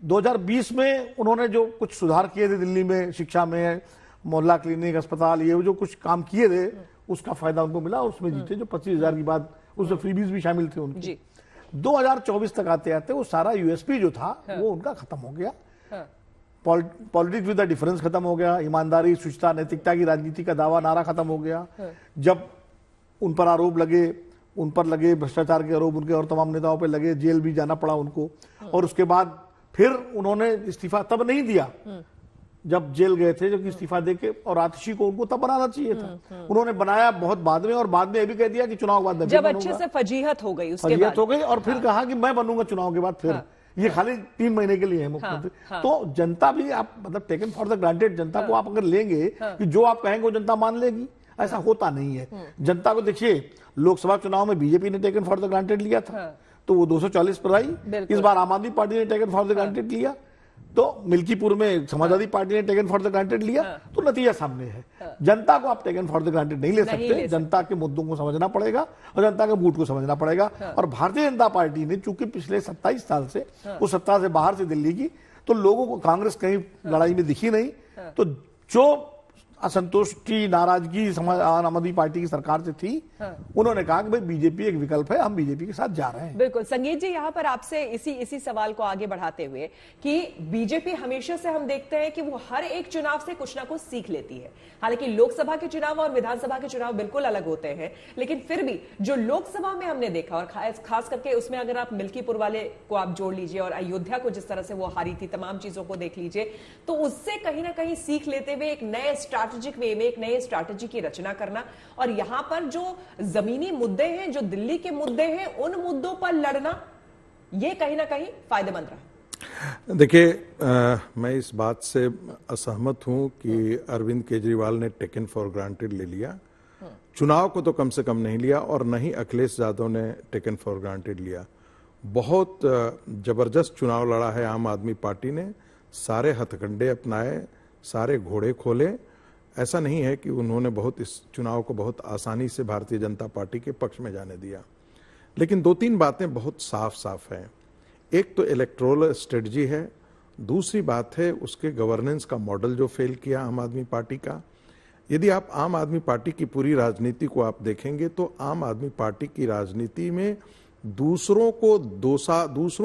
2020 में उन्होंने जो कुछ सुधार किए थे दिल्ली में, शिक्षा में, मोहल्ला क्लिनिक, अस्पताल, ये जो कुछ काम किए थे उसका फायदा उनको मिला, उसमें जीते, जो 25,000 की बात, उसमें फ्रीबीज भी शामिल थे उनकी। 2024 तक आते आते वो सारा यूएसपी जो था वो उनका खत्म हो गया। पॉलिटिक्स विद द डिफरेंस खत्म हो गया, ईमानदारी, शुचिता, नैतिकता की राजनीति का दावा नारा खत्म हो गया। जब उन पर आरोप लगे, उन पर लगे भ्रष्टाचार के आरोप, उनके और तमाम नेताओं पर लगे, जेल भी जाना पड़ा उनको, और उसके बाद फिर उन्होंने इस्तीफा तब नहीं दिया जब जेल गए थे, जबकि इस्तीफा देके, और आतिशी को उनको तब बनाना चाहिए था। उन्होंने बनाया बहुत बाद में, और बाद में ये भी कह दिया कि चुनाव के बाद जब अच्छे से फजीहत हो गई, उसके फजीहत हो गई, और फिर कहा कि मैं बनूंगा चुनाव के बाद फिर। ये खाली 3 महीने के लिए है मुख्यमंत्री। तो जनता भी, आप मतलब टेकन फॉर द ग्रांटेड जनता को आप अगर लेंगे कि जो आप कहेंगे वो जनता मान लेगी, ऐसा होता नहीं है। जनता को देखिए, लोकसभा चुनाव में बीजेपी ने टेकन फॉर द ग्रांटेड लिया था तो वो 240 पर आई। इस बार आम आदमी पार्टी ने टेकन फॉर द ग्रांटेड लिया, तो मिल्कीपुर में समाजवादी पार्टी ने टेकन फॉर द ग्रांटेड लिया, तो नतीजा सामने है। जनता को आप टेकन फॉर द ग्रांटेड नहीं ले सकते, जनता के मुद्दों को समझना पड़ेगा और जनता के वोट को समझना पड़ेगा। और भारतीय जनता पार्टी ने चूंकि पिछले 27 साल से उस सत्ता से बाहर से दिल्ली की, तो लोगों को कांग्रेस कहीं लड़ाई में दिखी नहीं, तो जो असंतुष्टि, नाराजगी आम आदमी पार्टी की सरकार से थी, उन्होंने कहा कि भाई बीजेपी एक विकल्प है, हम बीजेपी के साथ जा रहे हैं। बिल्कुल। संगीत जी, यहाँ पर आपसे इसी सवाल को आगे बढ़ाते हुए कि बीजेपी हमेशा से हम देखते हैं कि वो हर एक चुनाव से कुछ ना कुछ सीख लेती है। हालांकि लोकसभा के चुनाव और विधानसभा के चुनाव बिल्कुल अलग होते हैं, लेकिन फिर भी जो लोकसभा में हमने देखा, और खास करके उसमें अगर आप मिल्कीपुर वाले को आप जोड़ लीजिए और अयोध्या को जिस तरह से वो हारी थी, तमाम चीजों को देख लीजिए, तो उससे कहीं ना कहीं सीख लेते हुए एक नए स्टार्ट स्ट्रैटेजिक वे में एक नए स्ट्रैटेजी की रचना करना और यहां पर जो जमीनी मुद्दे हैं, जो दिल्ली के मुद्दे हैं, उन मुद्दों पर लड़ना, ये कहीं ना कहीं फायदेमंद रहा। देखिए, मैं इस बात से असहमत हूं कि अरविंद केजरीवाल ने टेकन फॉर ग्रांटेड ले लिया। चुनाव को तो कम से कम नहीं लिया और न ही अखिलेश यादव ने टेकन फॉर ग्रांटेड लिया। बहुत जबरदस्त चुनाव लड़ा है आम आदमी पार्टी ने, सारे हथकंडे अपनाए, सारे घोड़े खोले। ऐसा नहीं है कि उन्होंने इस चुनाव को बहुत आसानी से भारतीय जनता पार्टी के पक्ष में जाने दिया। लेकिन 2-3 बातें बहुत साफ साफ हैं। एक तो इलेक्टोरल स्ट्रेटजी है, दूसरी बात है उसके गवर्नेंस का मॉडल जो फेल किया आम आदमी पार्टी का। यदि आप आम आदमी पार्टी की पूरी राजनीति को आप देखेंगे तो आम आदमी पार्टी की राजनीति में दूसरों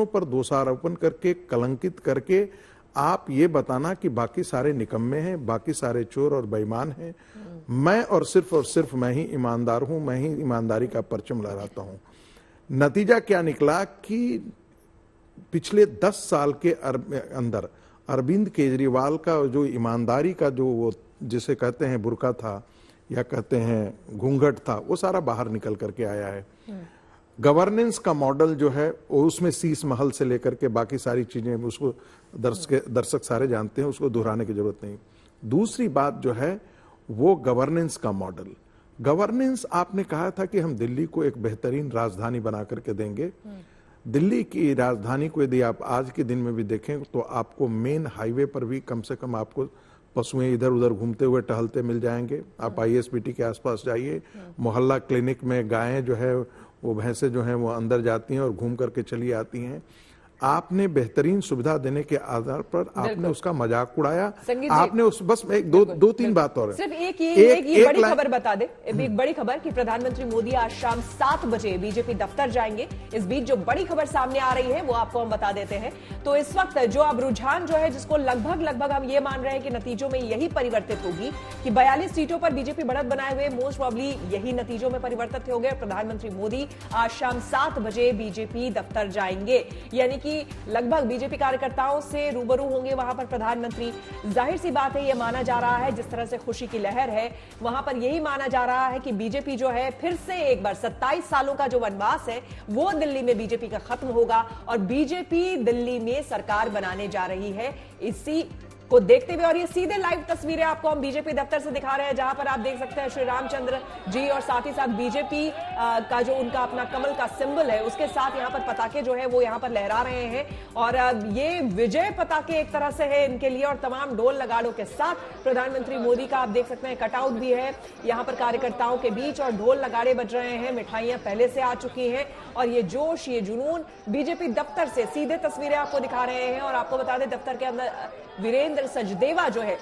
पर दोषारोपण करके, कलंकित करके आप ये बताना कि बाकी सारे निकम्मे हैं, बाकी सारे चोर और बेईमान हैं, मैं और सिर्फ मैं ही ईमानदार हूं, मैं ही ईमानदारी का परचम लहराता हूं। नतीजा क्या निकला कि पिछले 10 साल के अंदर अरविंद केजरीवाल का जो ईमानदारी का जो वो जिसे कहते हैं बुर्का था या कहते हैं घूंघट था, वो सारा बाहर निकल करके आया है। गवर्नेंस का मॉडल जो है वो उसमें शीश महल से लेकर के बाकी सारी चीजें, उसको दर्शक सारे जानते हैं, उसको दोहराने की जरूरत नहीं। दूसरी बात जो है वो गवर्नेंस का मॉडल। गवर्नेंस आपने कहा था कि हम दिल्ली को एक बेहतरीन राजधानी बना करके देंगे। दिल्ली की राजधानी को यदि आप आज के दिन में भी देखें तो आपको मेन हाईवे पर भी कम से कम आपको पशुएं इधर उधर घूमते हुए टहलते मिल जाएंगे। आप ISBT के आसपास जाइए, मोहल्ला क्लिनिक में गायें जो है वो भैंसे जो हैं वो अंदर जाती हैं और घूम करके चली आती हैं। आपने बेहतरीन सुविधा देने के आधार पर आपने उसका मजाक उड़ाया। आपने उस बस एक दो तीन बात और सिर्फ एक बड़ी खबर बता दे, एक बड़ी खबर कि प्रधानमंत्री मोदी आज शाम 7 बजे बीजेपी दफ्तर जाएंगे। इस बीच जो बड़ी खबर सामने आ रही है वो आपको हम बता देते हैं। तो इस वक्त जो अब रुझान जो है, जिसको लगभग हम ये मान रहे हैं कि नतीजों में यही परिवर्तित होगी कि 42 सीटों पर बीजेपी बढ़त बनाए हुए मोस्ट प्रोबेबली यही नतीजों में परिवर्तित हो गए। प्रधानमंत्री मोदी आज शाम 7 बजे बीजेपी दफ्तर जाएंगे, यानी कि लगभग बीजेपी कार्यकर्ताओं से रूबरू होंगे वहां पर प्रधानमंत्री। जाहिर सी बात है, यह माना जा रहा है, जिस तरह से खुशी की लहर है वहां पर यही माना जा रहा है कि बीजेपी जो है फिर से एक बार 27 सालों का जो वनवास है वो दिल्ली में बीजेपी का खत्म होगा और बीजेपी दिल्ली में सरकार बनाने जा रही है। इसी को देखते हुए, और ये सीधे लाइव तस्वीरें आपको हम बीजेपी दफ्तर से दिखा रहे हैं, जहां पर आप देख सकते हैं श्री रामचंद्र जी और साथ ही साथ बीजेपी का जो उनका अपना कमल का सिंबल है उसके साथ यहां पर पताके जो है वो यहां पर लहरा रहे हैं। और ये विजय पताके एक तरह से है इनके लिए, और तमाम ढोल नगाड़ों के साथ प्रधानमंत्री मोदी का आप देख सकते हैं कटआउट भी है यहां पर कार्यकर्ताओं के बीच, और ढोल नगाड़े बज रहे हैं, मिठाइयां पहले से आ चुकी हैं और ये जोश, ये जुनून बीजेपी दफ्तर से सीधे तस्वीरें आपको दिखा रहे हैं। और आपको बता दें दफ्तर के अंदर वीरेंद्र सचदेवा जो है,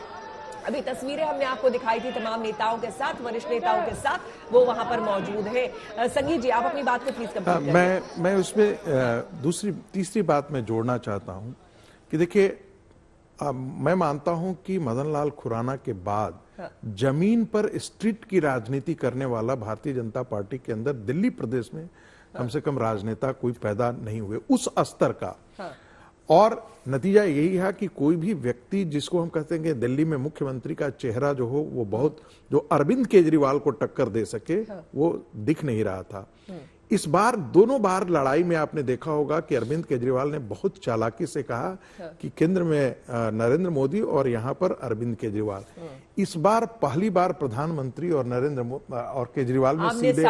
अभी तस्वीरें हमने आपको दिखाई थी तमाम नेताओं के साथ, वरिष्ठ नेताओं के साथ, वो वहां पर मौजूद है। संगीत जी, आप अपनी बात को प्लीज कंप्लीट करें। मैं उसमें तीसरी बात मैं जोड़ना चाहता हूं कि देखिए, मैं मानता हूं कि मदन लाल खुराना के बाद जमीन पर स्ट्रीट की राजनीति करने वाला भारतीय जनता पार्टी के अंदर दिल्ली प्रदेश में कम से कम राजनेता कोई पैदा नहीं हुए उस स्तर का। और नतीजा यही है कि कोई भी व्यक्ति जिसको हम कहते हैं कि दिल्ली में मुख्यमंत्री का चेहरा जो हो वो बहुत, जो अरविंद केजरीवाल को टक्कर दे सके, वो दिख नहीं रहा था। इस बार दोनों बार लड़ाई में आपने देखा होगा कि अरविंद केजरीवाल ने बहुत चालाकी से कहा कि केंद्र में नरेंद्र मोदी और यहां पर अरविंद केजरीवाल। इस बार पहली बार प्रधानमंत्री और नरेंद्र और केजरीवाल में सीधे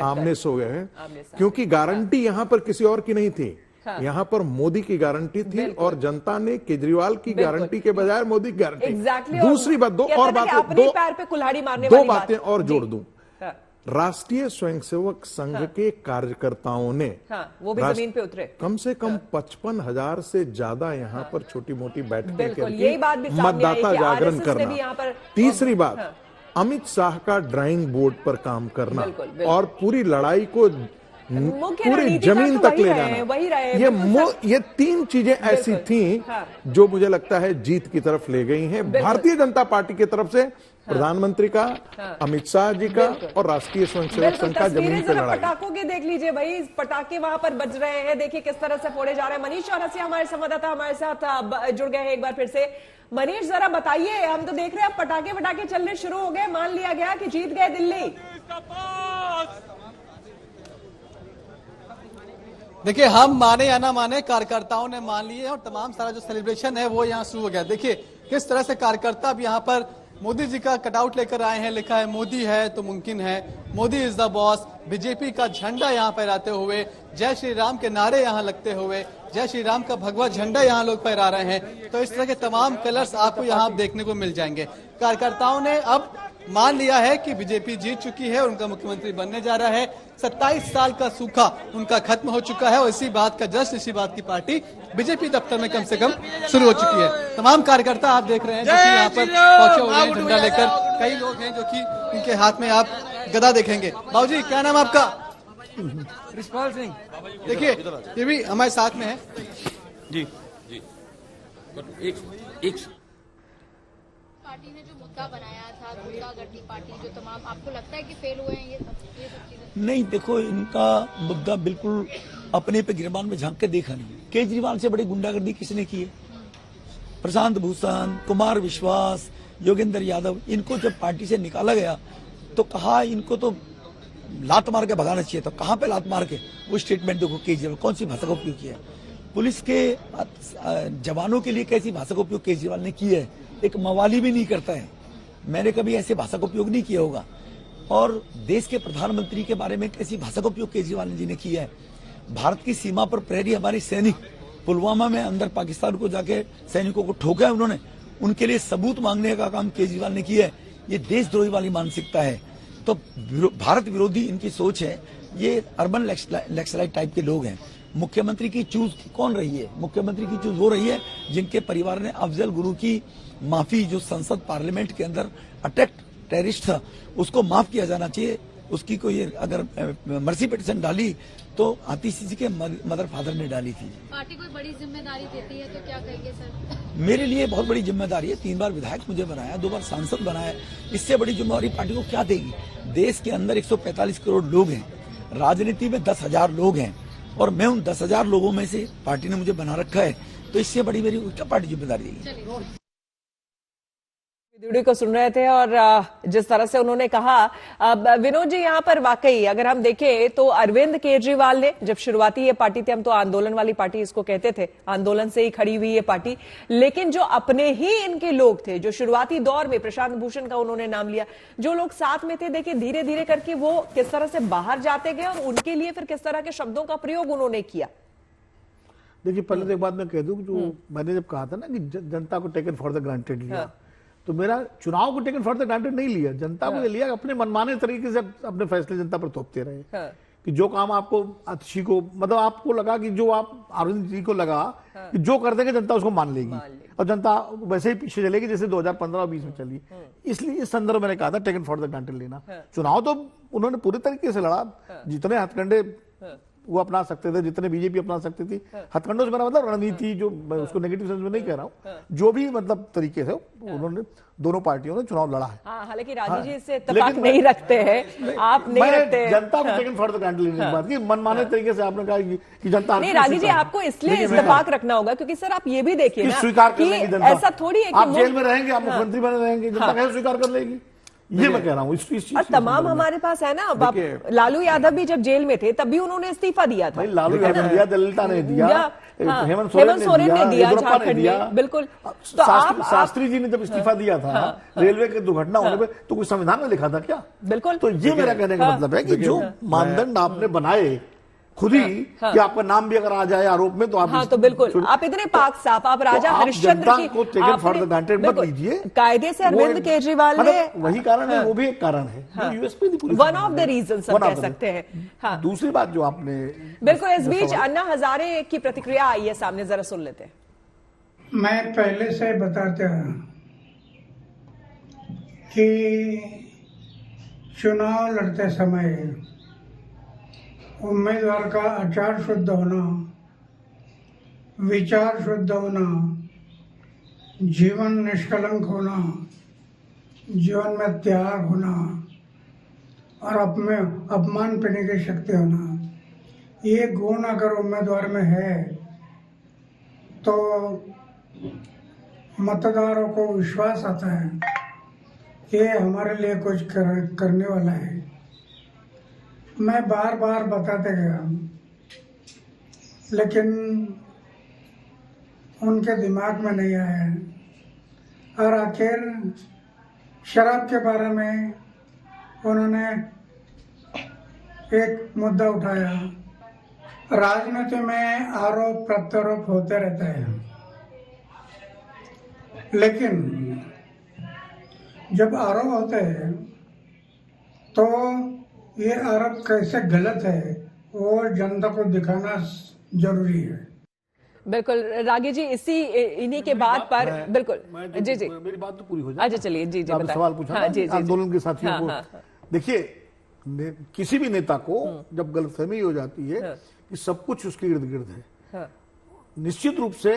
आमने सो गए हैं, क्योंकि गारंटी यहां पर किसी और की नहीं थी, यहाँ पर मोदी की गारंटी थी और जनता ने केजरीवाल की गारंटी के बजाय मोदी की गारंटी। दूसरी बात, दो बातें और जोड़ दूं। राष्ट्रीय स्वयंसेवक संघ के कार्यकर्ताओं ने वो भी जमीन पे उतरे, कम से कम 55,000 से ज्यादा यहाँ पर छोटी मोटी बैठकें करके मतदाता जागरण करना। तीसरी बात, अमित शाह का ड्राइंग बोर्ड पर काम करना और पूरी लड़ाई को पूरी जमीन तक ले जाना, वही रहे। ये 3 चीजें ऐसी थी जो मुझे लगता है जीत की तरफ ले गई हैं भारतीय जनता पार्टी की तरफ से, प्रधानमंत्री का, अमित शाह जी का और राष्ट्रीय स्वयंसेवक संघ का जमीन पे लड़ाई। पटाखों के देख लीजिए भाई, पटाखे वहां पर बज रहे हैं, देखिए किस तरह से फोड़े जा रहे हैं। मनीष चौरसिया हमारे संवाददाता हमारे साथ जुड़ गए हैं एक बार फिर से। मनीष जरा बताइए, हम तो देख रहे हैं अब पटाखे चलने शुरू हो गए, मान लिया गया कि जीत गए दिल्ली। देखिए, हम माने या ना माने, कार्यकर्ताओं ने मान लिए और तमाम सारा जो सेलिब्रेशन है वो यहाँ शुरू हो गया। देखिए किस तरह से कार्यकर्ता अब यहाँ पर मोदी जी का कटआउट लेकर आए हैं, लिखा है मोदी है तो मुमकिन है, Modi is the boss. BJP का झंडा यहाँ फहराते हुए, जय श्री राम के नारे यहाँ लगते हुए, जय श्री राम का भगवा झंडा यहाँ लोग फहरा रहे हैं। तो इस तरह के तमाम कलर्स आपको यहाँ देखने को मिल जाएंगे। कार्यकर्ताओं ने अब मान लिया है कि बीजेपी जीत चुकी है, उनका मुख्यमंत्री बनने जा रहा है। 27 साल का सूखा उनका खत्म हो चुका है और इसी बात का जश्न, इसी बात की पार्टी बीजेपी दफ्तर में कम से कम शुरू हो चुकी है। तमाम कार्यकर्ता आप देख रहे हैं जो कि यहाँ पर पहुंचे हुए हैं झंडा लेकर। कई लोग हैं जो कि इनके हाथ में आप गदा देखेंगे। बाबूजी, क्या नाम आपका? रिशपाल सिंह। देखिए ये भी हमारे साथ में है जी। एक पार्टी ने जो मुद्दा बनाया था, गुंडागर्दी पार्टी, जो तमाम, आपको लगता है कि फेल हुए हैं ये सब चीजें? नहीं, देखो इनका मुद्दा बिल्कुल अपने पे गिरबान में झांक के देखा नहीं। केजरीवाल से बड़ी गुंडागर्दी किसने की है? प्रशांत भूषण, कुमार विश्वास, योगेंद्र यादव, इनको जब पार्टी से निकाला गया तो कहा इनको तो लात मार के भगाना चाहिए। तो कहाँ पे लात मार के? वो स्टेटमेंट देखो केजरीवाल कौन सी भाषा का उपयोग किया है, पुलिस के जवानों के लिए कैसी भाषा का उपयोग केजरीवाल ने किया है। एक मवाली भी नहीं करता है, मैंने कभी ऐसे भाषा का उपयोग नहीं किया होगा। और देश के प्रधानमंत्री के बारे में कैसी भाषा का उपयोग केजरीवाल जी ने किया है। भारत की सीमा पर प्रहरी हमारे सैनिक पुलवामा में अंदर पाकिस्तान को जाके सैनिकों को ठोका है उन्होंने, उनके लिए सबूत मांगने का काम केजरीवाल ने किया है। ये देशद्रोही वाली मानसिकता है। तो भारत विरोधी इनकी सोच है। ये अर्बन लेक्सलाइट टाइप के लोग हैं। मुख्यमंत्री की चूज कौन रही है? मुख्यमंत्री की चूज वो रही है जिनके परिवार ने अफजल गुरु की माफी, जो संसद पार्लियामेंट के अंदर अटैक टेररिस्ट था, उसको माफ किया जाना चाहिए। उसकी कोई अगर मर्सी पिटीशन डाली तो आतिशी जी के मदर फादर ने डाली थी। पार्टी कोई बड़ी जिम्मेदारी देती है तो क्या कहेंगे सर? मेरे लिए बहुत बड़ी जिम्मेदारी है। 3 बार विधायक मुझे बनाया, 2 बार सांसद बनाया, इससे बड़ी जिम्मेदारी पार्टी को क्या देगी? देश के अंदर 145 करोड़ लोग हैं, राजनीति में 10,000 लोग हैं और मैं उन 10,000 लोगों में से पार्टी ने मुझे बना रखा है। तो इससे बड़ी मेरी क्या पार्टी जिम्मेदारी देगी? वीडियो को सुन रहे थे और जिस तरह से उन्होंने कहा, विनोद जी यहाँ पर वाकई अगर हम देखें तो अरविंद केजरीवाल ने जब शुरुआती ये पार्टी थी, हम तो आंदोलन वाली पार्टी इसको कहते थे, आंदोलन से ही खड़ी हुई ये पार्टी, लेकिन जो अपने ही इनके लोग थे, जो शुरुआती दौर में प्रशांत भूषण का उन्होंने नाम लिया, जो लोग साथ में थे, देखिए धीरे धीरे करके वो किस तरह से बाहर जाते गए और उनके लिए फिर किस तरह के शब्दों का प्रयोग उन्होंने किया। देखिए पहले तो एक बात मैं कह दूं, जो मैंने जब कहा था ना कि जनता को टेकन फॉर द ग्रांटेड लिया, तो मेरा चुनाव को टेकन फॉर द ग्रांटेड नहीं लिया, जनता को लिया, अपने मनमाने तरीके से अपने फैसले जनता पर थोपते रहे। कि जो काम आपको आतिशी को, मतलब आपको लगा कि जो आप अरविंद जी को लगा कि जो कर देंगे जनता उसको मान लेगी और जनता वैसे ही पीछे चलेगी जैसे 2015 और 20 में चली। इसलिए इस संदर्भ मैंने कहा था टेकन फॉर द ग्रांटेड लेना। चुनाव तो उन्होंने पूरे तरीके से लड़ा, जितने हथकंडे वो अपना सकते थे, जितने बीजेपी अपना सकती थी, हथकंडों से मेरा मतलब रणनीति, जो मैं उसको नेगेटिव सेंस में नहीं कह रहा हूँ, जो भी मतलब तरीके से उन्होंने दोनों पार्टियों ने चुनाव लड़ा है। हालांकि राजी जी इससे इत्तेफाक नहीं रखते हैं, आप नहीं रखते हैं। जनता को टेकन फॉर द ग्रांटेड लेने की बात की, मनमाने तरीके से आपने कहा कि जनता नहीं। राजी जी आपको इसलिए इत्तेफाक रखना होगा क्योंकि सर आप ये भी देखिए ना स्वीकार कर लेंगे जनता, ऐसा थोड़ी है आप जेल में रहेंगे, आप मुख्यमंत्री बने रहेंगे, जनता कैसे स्वीकार कर लेगी, ये मैं कह रहा हूँ। और तमाम हमारे पास है ना, लालू यादव भी जब जेल में थे तब भी उन्होंने इस्तीफा दिया था। लालू यादव ने दिया, ललिता ने दिया, हेमंत सोरेन ने दिया, झारखंड में, बिल्कुल। शास्त्री जी ने जब इस्तीफा दिया था रेलवे की दुर्घटना होने पे, तो कुछ संविधान में लिखा था क्या? बिल्कुल। तो ये मेरा कहने का मतलब है कि जो मानदंड आपने बनाए खुद ही, कि आपका नाम भी अगर आ जाए आरोप में तो आप, तो बिल्कुल आप इतने पाक साफ, आप राजा हरिश्चंद्र की टेकन फॉर द ग्रांटेड मत लीजिए। कायदे से अरविंद केजरीवाल ने, वही कारण है, वो भी एक कारण है, USP one of the reason कह सकते हैं। दूसरी बात जो आपने, बिल्कुल, इस बीच अन्ना हजारे की प्रतिक्रिया आई है सामने, जरा सुन लेते हैं। मैं पहले से बताता हूं कि चुनाव लड़ते समय उम्मीदवार का आचार शुद्ध होना, विचार शुद्ध होना, जीवन निष्कलंक होना, जीवन में त्याग होना और अपमान पीने की शक्ति होना, ये गुण अगर उम्मीदवार में है तो मतदारों को विश्वास आता है कि हमारे लिए कुछ करने वाला है। मैं बार बार बताते गया, लेकिन उनके दिमाग में नहीं आया और आखिर शराब के बारे में उन्होंने एक मुद्दा उठाया। राजनीति में आरोप प्रत्यारोप होते रहते हैं, लेकिन जब आरोप होते हैं तो ये आरोप कैसे गलत है वो जनता को दिखाना जरूरी है। बिल्कुल रागी जी, इन्हीं के बात पर बिल्कुल जी जी मेरी बात तो पूरी हो जाए। अच्छा चलिए जी जी आपने सवाल पूछा आंदोलन के साथियों को। देखिए, किसी भी नेता को जब गलतफहमी हो जाती है कि सब कुछ उसके इर्द गिर्द है, निश्चित रूप से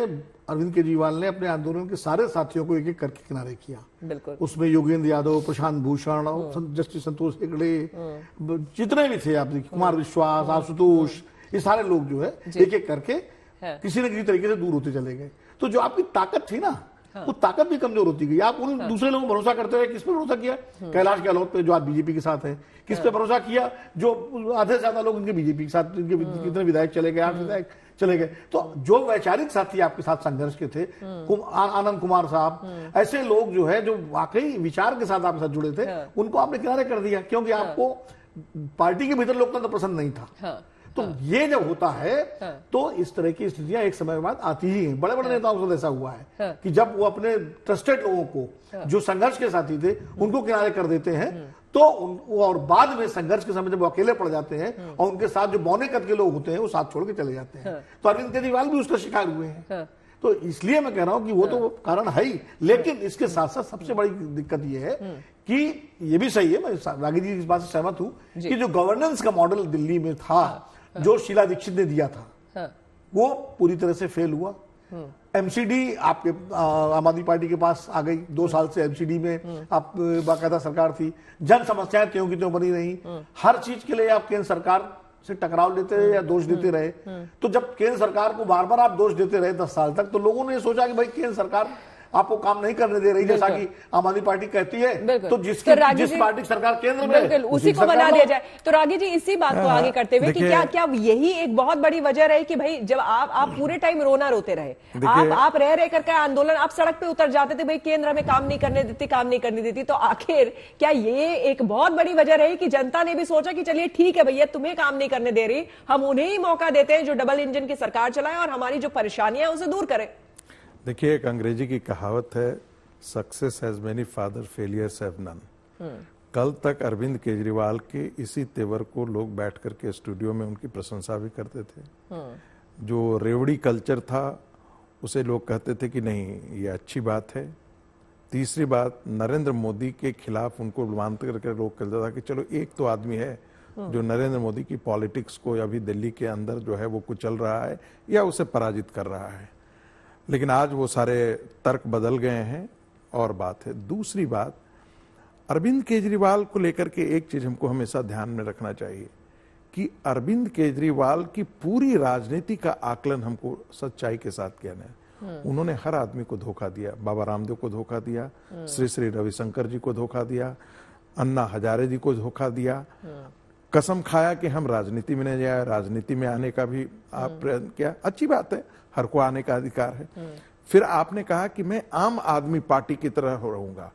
अरविंद केजरीवाल ने अपने आंदोलन के सारे साथियों को एक एक करके किनारे किया। बिल्कुल। उसमें योगेंद्र यादव, प्रशांत भूषण, जस्टिस संतोष हेगड़े, जितने भी थे, आप देखिए कुमार विश्वास, आशुतोष, ये सारे लोग जो है एक एक करके किसी न किसी तरीके से दूर होते चले गए। तो जो आपकी ताकत थी ना, वो ताकत भी कमजोर होती गई। आप उन दूसरे लोगों पर भरोसा करते हुए किस पर भरोसा किया? कैलाश गहलोत पे, जो आज बीजेपी के साथ है। किस पे भरोसा किया? जो आधे से ज्यादा लोग उनके बीजेपी के साथ, उनके कितने विधायक चले गए, 8 विधायक चले गए। तो जो वैचारिक साथी आपके साथ संघर्ष के थे, आनंद कुमार साहब, ऐसे लोग जो है जो वाकई विचार के साथ आपके साथ जुड़े थे, उनको आपने किनारे कर दिया, क्योंकि आपको पार्टी के भीतर लोकतंत्र पसंद नहीं था। तो ये जब होता है तो इस तरह की स्थितियां एक समय बाद आती ही हैं। बड़े बड़े नेताओं से ऐसा हुआ है कि जब वो अपने ट्रस्टेड लोगों को, जो संघर्ष के साथी थे, उनको किनारे कर देते हैं, तो और बाद में संघर्ष के समय जब वो अकेले पड़ जाते हैं और उनके साथ जो बौने कद के लोग होते हैं वो साथ छोड़ के चले जाते हैं। तो अरविंद केजरीवाल भी उसका शिकार हुए हैं। तो इसलिए मैं कह रहा हूं कि वो तो कारण है ही, लेकिन इसके साथ साथ सबसे बड़ी दिक्कत ये है कि ये भी सही है, मैं रागी जी इस बात से सहमत हूं कि जो गवर्नेंस का मॉडल दिल्ली में था, जो शीला दीक्षित ने दिया था, वो पूरी तरह से फेल हुआ। एमसीडी आपके आम आदमी पार्टी के पास आ गई। 2 साल से एमसीडी में आप बाकायदा सरकार थी, जन समस्याएं त्यों की त्यों बनी रही। हर चीज के लिए आप केंद्र सरकार से टकराव लेते रहे या दोष देते रहे। तो जब केंद्र सरकार को बार बार आप दोष देते रहे 10 साल तक, तो लोगों ने सोचा कि भाई केंद्र सरकार आपको काम नहीं करने दे रही, जैसा कि आम आदमी पार्टी कहती है। तो जिस पार्टी की सरकार केंद्र में, उसी को बना दिया जाए। तो रागी जी, इसी बात को आगे करते हुए कि क्या यही एक बहुत बड़ी वजह रही कि भाई जब आप पूरे टाइम रोना रोते रहे, आप रह करके आंदोलन, आप सड़क पे उतर जाते थे, भाई केंद्र हमें काम नहीं करने देती, काम नहीं करने देती, तो आखिर क्या ये एक बहुत बड़ी वजह रही कि जनता ने भी सोचा कि चलिए ठीक है भैया, तुम्हें काम नहीं करने दे रही, हम उन्हें ही मौका देते हैं जो डबल इंजन की सरकार चलाए और हमारी जो परेशानियां उसे दूर करें? देखिए, एक अंग्रेजी की कहावत है, success has many father, failures have none. कल तक अरविंद केजरीवाल के इसी तेवर को लोग बैठ करके स्टूडियो में उनकी प्रशंसा भी करते थे। जो रेवड़ी कल्चर था उसे लोग कहते थे कि नहीं, ये अच्छी बात है। तीसरी बात, नरेंद्र मोदी के खिलाफ उनको मान करके लोग कहते था कि चलो एक तो आदमी है जो नरेंद्र मोदी की पॉलिटिक्स को अभी दिल्ली के अंदर जो है वो कुचल रहा है या उसे पराजित कर रहा है। लेकिन आज वो सारे तर्क बदल गए हैं और बात है। दूसरी बात, अरविंद केजरीवाल को लेकर के एक चीज हमको हमेशा ध्यान में रखना चाहिए कि अरविंद केजरीवाल की पूरी राजनीति का आकलन हमको सच्चाई के साथ किया है। उन्होंने हर आदमी को धोखा दिया। बाबा रामदेव को धोखा दिया, श्री श्री रविशंकर जी को धोखा दिया, अन्ना हजारे जी को धोखा दिया, कसम खाया कि हम राजनीति में नहीं जाए, राजनीति में आने का भी आप प्रयत्न किया। अच्छी बात है, हर को आने का अधिकार है। फिर आपने कहा कि मैं आम आदमी पार्टी की तरह रहूंगा,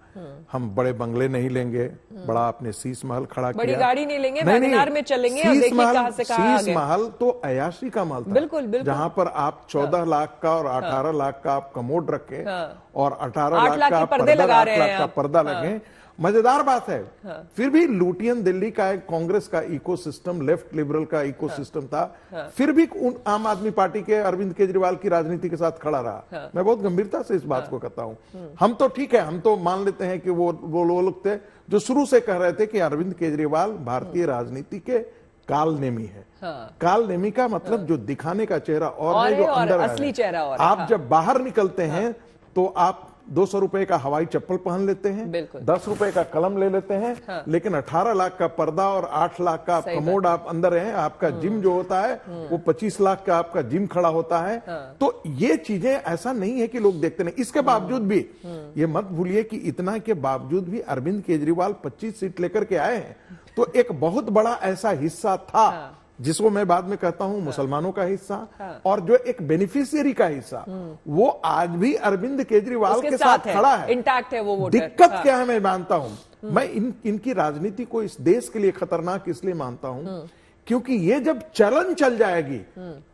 हम बड़े बंगले नहीं लेंगे, बड़ा आपने शीश महल खड़ा किया, बड़ी गाड़ी नहीं लेंगे, वैगनार में चलेंगे और देखिए कहां से कहां आ गए। शीश महल तो अयाशी का महल था, बिल्कुल बिल्कुल, जहां पर आप 14 लाख का और 18 लाख का आप कमोड रखे और 18 लाख का पर्दा लगे। मजेदार बात है। फिर भी लुटियन दिल्ली का एक कांग्रेस का इकोसिस्टम, लेफ्ट लिबरल का इकोसिस्टम था, फिर भी आम आदमी पार्टी के अरविंद केजरीवाल की राजनीति के साथ खड़ा रहा। मैं बहुत गंभीरता से इस बात को कहता हूं। हम तो ठीक है, हम तो मान लेते हैं कि वो लोग थे जो शुरू से कह रहे थे कि अरविंद केजरीवाल भारतीय राजनीति के कालनेमी है। हाँ। कालनेमी का मतलब जो दिखाने का चेहरा और है, जो अंदर असली चेहरा और आप हाँ। जब बाहर निकलते हैं तो आप 200 रुपए का हवाई चप्पल पहन लेते हैं, 10 रुपए का कलम ले लेते हैं, हाँ। लेकिन 18 लाख का पर्दा और 8 लाख का कमोड आप अंदर हैं, आपका जिम जो होता है वो 25 लाख का आपका जिम खड़ा होता है। तो ये चीजें ऐसा नहीं है कि लोग देखते नहीं। इसके बावजूद भी ये मत भूलिए कि इतना के बावजूद भी अरविंद केजरीवाल 25 सीट लेकर के आए हैं, तो एक बहुत बड़ा ऐसा हिस्सा था जिसको मैं बाद में कहता हूं मुसलमानों का हिस्सा, और जो एक बेनिफिशियरी का हिस्सा वो आज भी अरविंद केजरीवाल के साथ खड़ा है, इंटैक्ट है वो वोटर। दिक्कत क्या है मैं मानता हूं, मैं इनकी राजनीति को इस देश के लिए खतरनाक इसलिए मानता हूं क्योंकि ये जब चलन चल जाएगी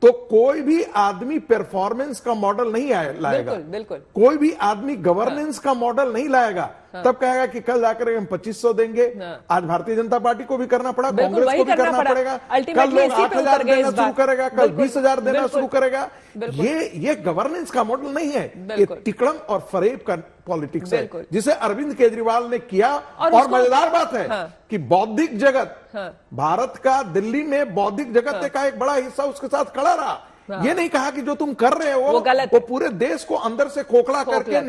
तो कोई भी आदमी परफॉर्मेंस का मॉडल नहीं लाएगा, बिल्कुल। कोई भी आदमी गवर्नेंस का मॉडल नहीं लाएगा। तब कहेगा कि कल जाकर हम 2500 देंगे। आज भारतीय जनता पार्टी को भी करना पड़ा, कांग्रेस को भी करना पड़ेगा, कल लोग 8000 देना शुरू करेगा, कल 20,000 देना शुरू करेगा। ये गवर्नेंस का मॉडल नहीं है, ये टिकड़म और फरेब का पॉलिटिक्स है जिसे अरविंद केजरीवाल ने किया। और मजेदार बात है कि बौद्धिक जगत, भारत का दिल्ली में बौद्धिक जगत का एक बड़ा हिस्सा उसके साथ खड़ा रहा। ये नहीं कहा कि जो तुम कर रहे हो वो पूरे देश को अंदर से खोखला करके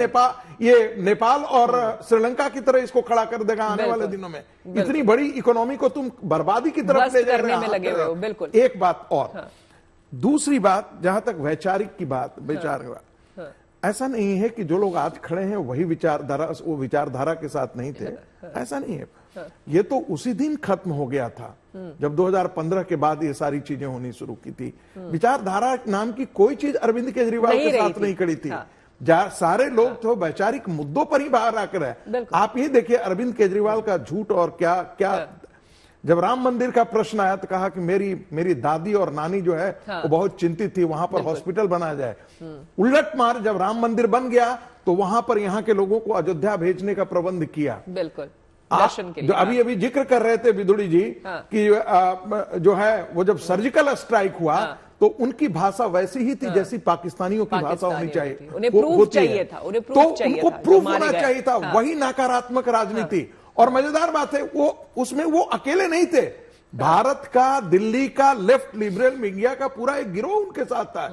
नेपाल और श्रीलंका की तरह इसको खड़ा कर देगा आने वाले दिनों में। इतनी बड़ी इकोनॉमी को तुम बर्बादी की तरफ ले जा रहे हो। बिल्कुल। एक बात और दूसरी बात, जहां तक वैचारिक की बात, ऐसा नहीं है कि जो लोग आज खड़े हैं वही विचारधारा के साथ नहीं थे, ऐसा नहीं है। ये तो उसी दिन खत्म हो गया था जब 2015 के बाद ये सारी चीजें होनी शुरू की थी। विचारधारा नाम की कोई चीज अरविंद केजरीवाल के साथ नहीं खड़ी थी। सारे लोग तो वैचारिक मुद्दों पर ही बाहर आकर है। आप ये देखिए अरविंद केजरीवाल का झूठ और क्या जब राम मंदिर का प्रश्न आया तो कहा कि मेरी दादी और नानी जो है वो बहुत चिंतित थी, वहां पर हॉस्पिटल बना जाए। उलट मार जब राम मंदिर बन गया तो वहां पर यहाँ के लोगों को अयोध्या भेजने का प्रबंध किया। बिल्कुल। जो अभी जिक्र कर रहे थे विदुड़ी जी कि जो है वो जब सर्जिकल स्ट्राइक हुआ तो उनकी भाषा वैसी ही थी जैसी पाकिस्तानियों की भाषा होनी चाहिए। उन्हें प्रूफ चाहिए था, तो उनको प्रूफ होना चाहिए था। वही नकारात्मक राजनीति। और मजेदार बात है उसमें वो अकेले नहीं थे, भारत का, दिल्ली का लेफ्ट लिबरल मीडिया का पूरा एक गिरोह उनके साथ था।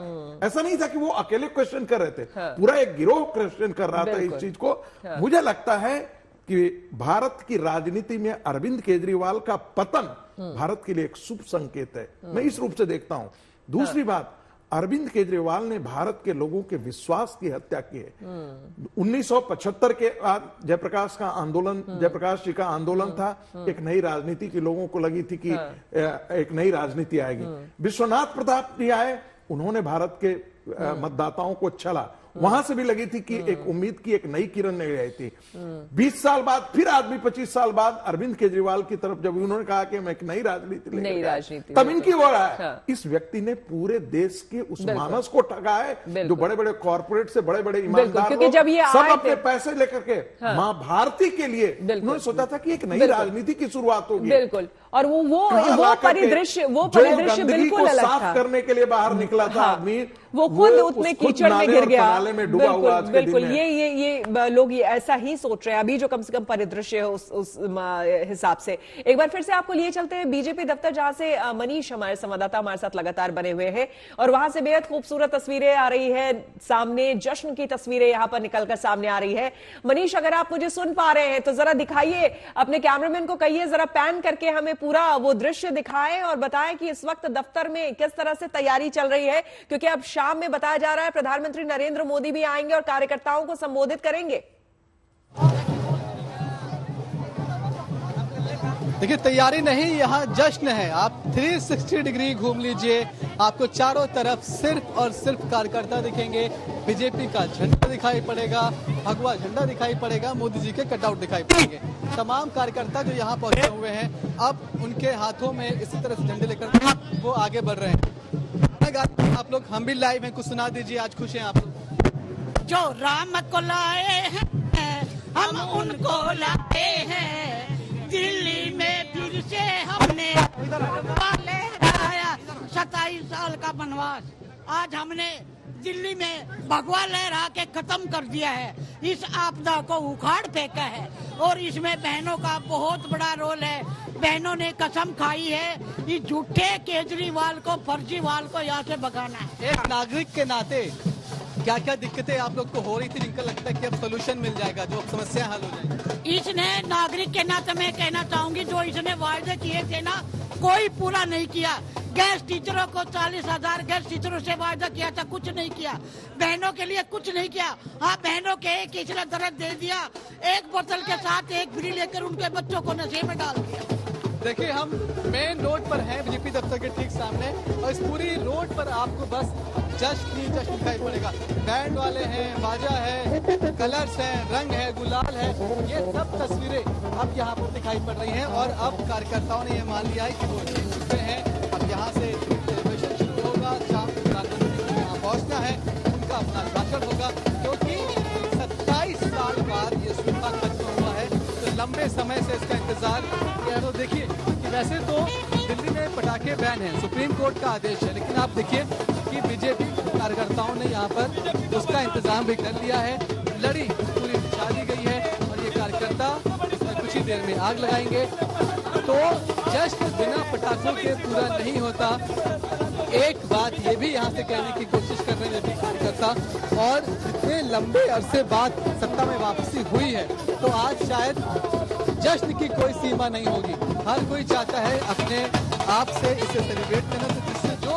ऐसा नहीं था कि वो अकेले क्वेश्चन कर रहे थे, पूरा एक गिरोह क्वेश्चन कर रहा था इस चीज को। मुझे लगता है कि भारत की राजनीति में अरविंद केजरीवाल का पतन भारत के लिए एक शुभ संकेत है, मैं इस रूप से देखता हूं। दूसरी बात, अरविंद केजरीवाल ने भारत के लोगों के विश्वास की हत्या की है। 1975 के बाद जयप्रकाश जी का आंदोलन था, एक नई राजनीति की लोगों को लगी थी कि एक नई राजनीति आएगी। विश्वनाथ प्रताप जी आए, उन्होंने भारत के मतदाताओं को छला, वहां से भी लगी थी कि एक उम्मीद की एक नई किरण नहीं आई थी। 20 साल बाद फिर आदमी 25 साल बाद अरविंद केजरीवाल की तरफ जब उन्होंने कहा कि मैं एक नई राजनीति तब इनकी ओर आया। इस व्यक्ति ने पूरे देश के उस मानस को ठगा है जो बड़े बड़े कॉर्पोरेट से बड़े बड़े ईमानदार लोग सब अपने पैसे लेकर के मां भारती के लिए उन्होंने सोचा था कि एक नई राजनीति की शुरुआत होगी। बिल्कुल। और वो परिदृश्य बिल्कुल अलग था। साफ करने के लिए बाहर निकला था आदमी, वो खुद उतने कीचड़ में गिर गया। बिल्कुल। ये लोग ऐसा ही सोच रहे हैं अभी, जो कम से कम परिदृश्य है उस हिसाब से। एक बार फिर से आपको लिए चलते हैं बीजेपी दफ्तर, जहां से मनीष हमारे संवाददाता हमारे साथ लगातार बने हुए हैं और वहां से बेहद खूबसूरत तस्वीरें आ रही है सामने, जश्न की तस्वीरें यहां पर निकलकर सामने आ रही है। मनीष, अगर आप मुझे सुन पा रहे हैं तो जरा दिखाइए, अपने कैमरामैन को कहिए जरा पैन करके हमें पूरा वो दृश्य दिखाएं और बताएं कि इस वक्त दफ्तर में किस तरह से तैयारी चल रही है, क्योंकि अब शाम में बताया जा रहा है प्रधानमंत्री नरेंद्र मोदी भी आएंगे और कार्यकर्ताओं को संबोधित करेंगे। देखिए, तैयारी नहीं, यहाँ जश्न है। आप 360 डिग्री घूम लीजिए, आपको चारों तरफ सिर्फ और सिर्फ कार्यकर्ता दिखेंगे। बीजेपी का झंडा दिखाई पड़ेगा, भगवा झंडा दिखाई पड़ेगा, मोदी जी के कटआउट दिखाई पड़ेंगे। तमाम कार्यकर्ता जो यहाँ पहुंचे हुए हैं, अब उनके हाथों में इसी तरह से झंडे लेकर वो आगे बढ़ रहे हैं। आप लोग, हम भी लाइव हैं, कुछ सुना दीजिए, आज खुश हैं आप लोग? जो राम को लाए हैं हम उनको लाए हैं, दिल्ली में फिर से हमने 27 साल का वनवास, आज हमने दिल्ली में भगवा लहरा के खत्म कर दिया है, इस आपदा को उखाड़ फेंका है और इसमें बहनों का बहुत बड़ा रोल है। बहनों ने कसम खाई है कि झूठे केजरीवाल को, फर्जीवाल को यहाँ से भगाना है। एक नागरिक के नाते क्या क्या दिक्कतें आप लोग को हो रही थी जिनका लगता है कि अब सोल्यूशन मिल जाएगा, जो समस्या हल हो जाएगी? इसने नागरिक के नाते मैं कहना चाहूंगी, जो इसने वायदे किए थे ना, कोई पूरा नहीं किया। गैस टीचरों को 40,000 गैस टीचरों से वायदा किया था, कुछ नहीं किया। बहनों के लिए कुछ नहीं किया। हाँ, बहनों के एक इसने दर्द दे दिया, एक बोतल के साथ एक बीड़ी लेकर उनके बच्चों को नशे में डाल दिया। देखिए, हम मेन रोड पर हैं, बीजेपी दफ्तर के ठीक सामने, और इस पूरी रोड पर आपको बस जश्न ही जश्न दिखाई पड़ेगा। बैंड वाले हैं, बाजा है, कलर्स हैं, रंग है, गुलाल है, ये सब तस्वीरें अब यहाँ पर दिखाई पड़ रही हैं। और अब कार्यकर्ताओं ने ये मान लिया है कि वो जीत चुके हैं। अब यहाँ से सेलिब्रेशन शुरू होगा, शाम को प्रधानमंत्री को यहाँ पहुँचना है, उनका अपना भाषण होगा, क्योंकि 27 साल बाद ये सूखा खत्म हुआ है। तो लंबे समय से इसका इंतजार किया। तो देखिए कि वैसे तो दिल्ली में पटाखे बैन है, सुप्रीम कोर्ट का आदेश है, लेकिन आप देखिए कि बीजेपी कार्यकर्ताओं ने यहाँ पर उसका इंतजाम भी कर लिया है। लड़ी पूरी बिछा दी गई है और ये कार्यकर्ता इसमें कुछ ही देर में आग लगाएंगे। तो जश्न बिना पटाखों के पूरा नहीं होता। एक बात ये भी यहाँ से कहने की कोशिश कर रहे हैं बीजेपी कार्यकर्ता, और इतने लंबे अरसे बाद सत्ता में वापसी हुई है, तो आज शायद जश्न की कोई सीमा नहीं होगी। हर कोई चाहता है अपने आप से इसे सेलिब्रेट करना, तो जिससे जो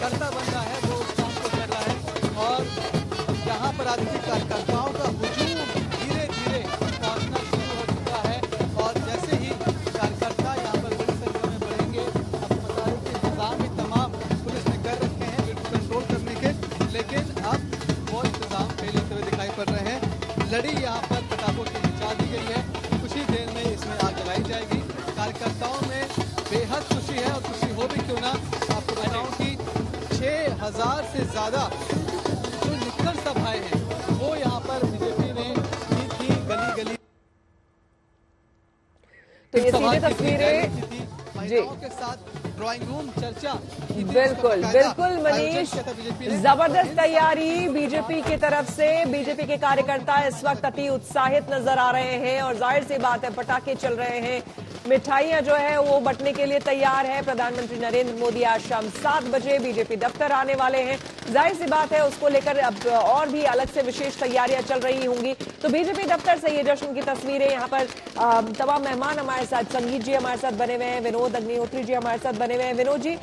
करता बन रहा है वो उस काम को कर रहा है। और यहाँ पर आदित्य कार्यकर्ताओं का हुजूम धीरे धीरे पहुँचना शुरू हो चुका है। और जैसे ही कार्यकर्ता यहाँ पर बड़ी संख्या में बढ़ेंगे, अब बता रहे कि इंतजाम भी तमाम पुलिस ने कर रखे हैं बिल्कुल कंट्रोल करने के, लेकिन अब वो इंतजाम फेल होते हुए दिखाई पड़ रहे हैं। लड़ी यहाँ पर पटाखों की बिछा दी गई है, कुछ ही देर में इसमें आग लगाई जाएगी। कार्यकर्ताओं में बेहद खुशी है, और खुशी हो भी क्यों ना, आपको बताऊं कि 6,000 से ज्यादा जो नुक्कड़ सभाएं हैं वो यहाँ पर बीजेपी ने की थी, गली गली। तो ये सीधे तस्वीरें महिलाओं के साथ ड्राइंग रूम चर्चा। बिल्कुल बिल्कुल मनीष, जबरदस्त तैयारी बीजेपी की तरफ से। बीजेपी के कार्यकर्ता इस वक्त अति उत्साहित नजर आ रहे हैं, और जाहिर सी बात है पटाखे चल रहे हैं, मिठाइयां जो है वो बंटने के लिए तैयार है। प्रधानमंत्री नरेंद्र मोदी आज शाम 7 बजे बीजेपी दफ्तर आने वाले हैं। जाहिर सी बात है उसको लेकर अब और भी अलग से विशेष तैयारियां चल रही होंगी। तो बीजेपी दफ्तर से ये जश्न की तस्वीरें, यहाँ पर तमाम मेहमान हमारे साथ, संगीत जी हमारे साथ बने हुए हैं, विनोद अग्निहोत्री जी हमारे साथ बने हुए हैं। विनोद जी,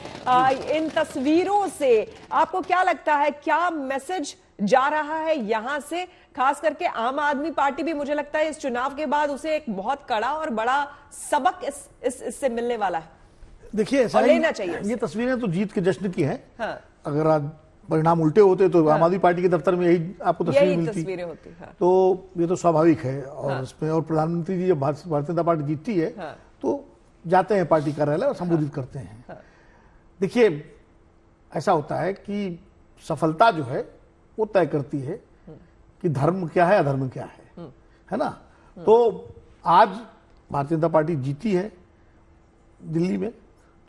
इन तस्वीरों से आपको क्या लगता है, क्या मैसेज जा रहा है यहां से? खास करके आम आदमी पार्टी भी, मुझे लगता है इस चुनाव के बाद उसे एक बहुत कड़ा और बड़ा सबक इससे मिलने वाला है। देखिए, ऐसा लेना चाहिए। ये तस्वीरें तो जीत के जश्न की हैं। हाँ। अगर आज परिणाम उल्टे होते तो आम आदमी पार्टी के दफ्तर में यही आपको तस्वीर मिलती। हाँ। तो ये तो स्वाभाविक है। और इसमें और प्रधानमंत्री जी जब भारतीय जनता पार्टी जीतती है तो जाते हैं पार्टी कार्यालय और संबोधित करते हैं। देखिए, ऐसा होता है कि सफलता जो है वो तय करती है कि धर्म क्या है, अधर्म क्या है ना। तो आज भारतीय जनता पार्टी जीती है दिल्ली में,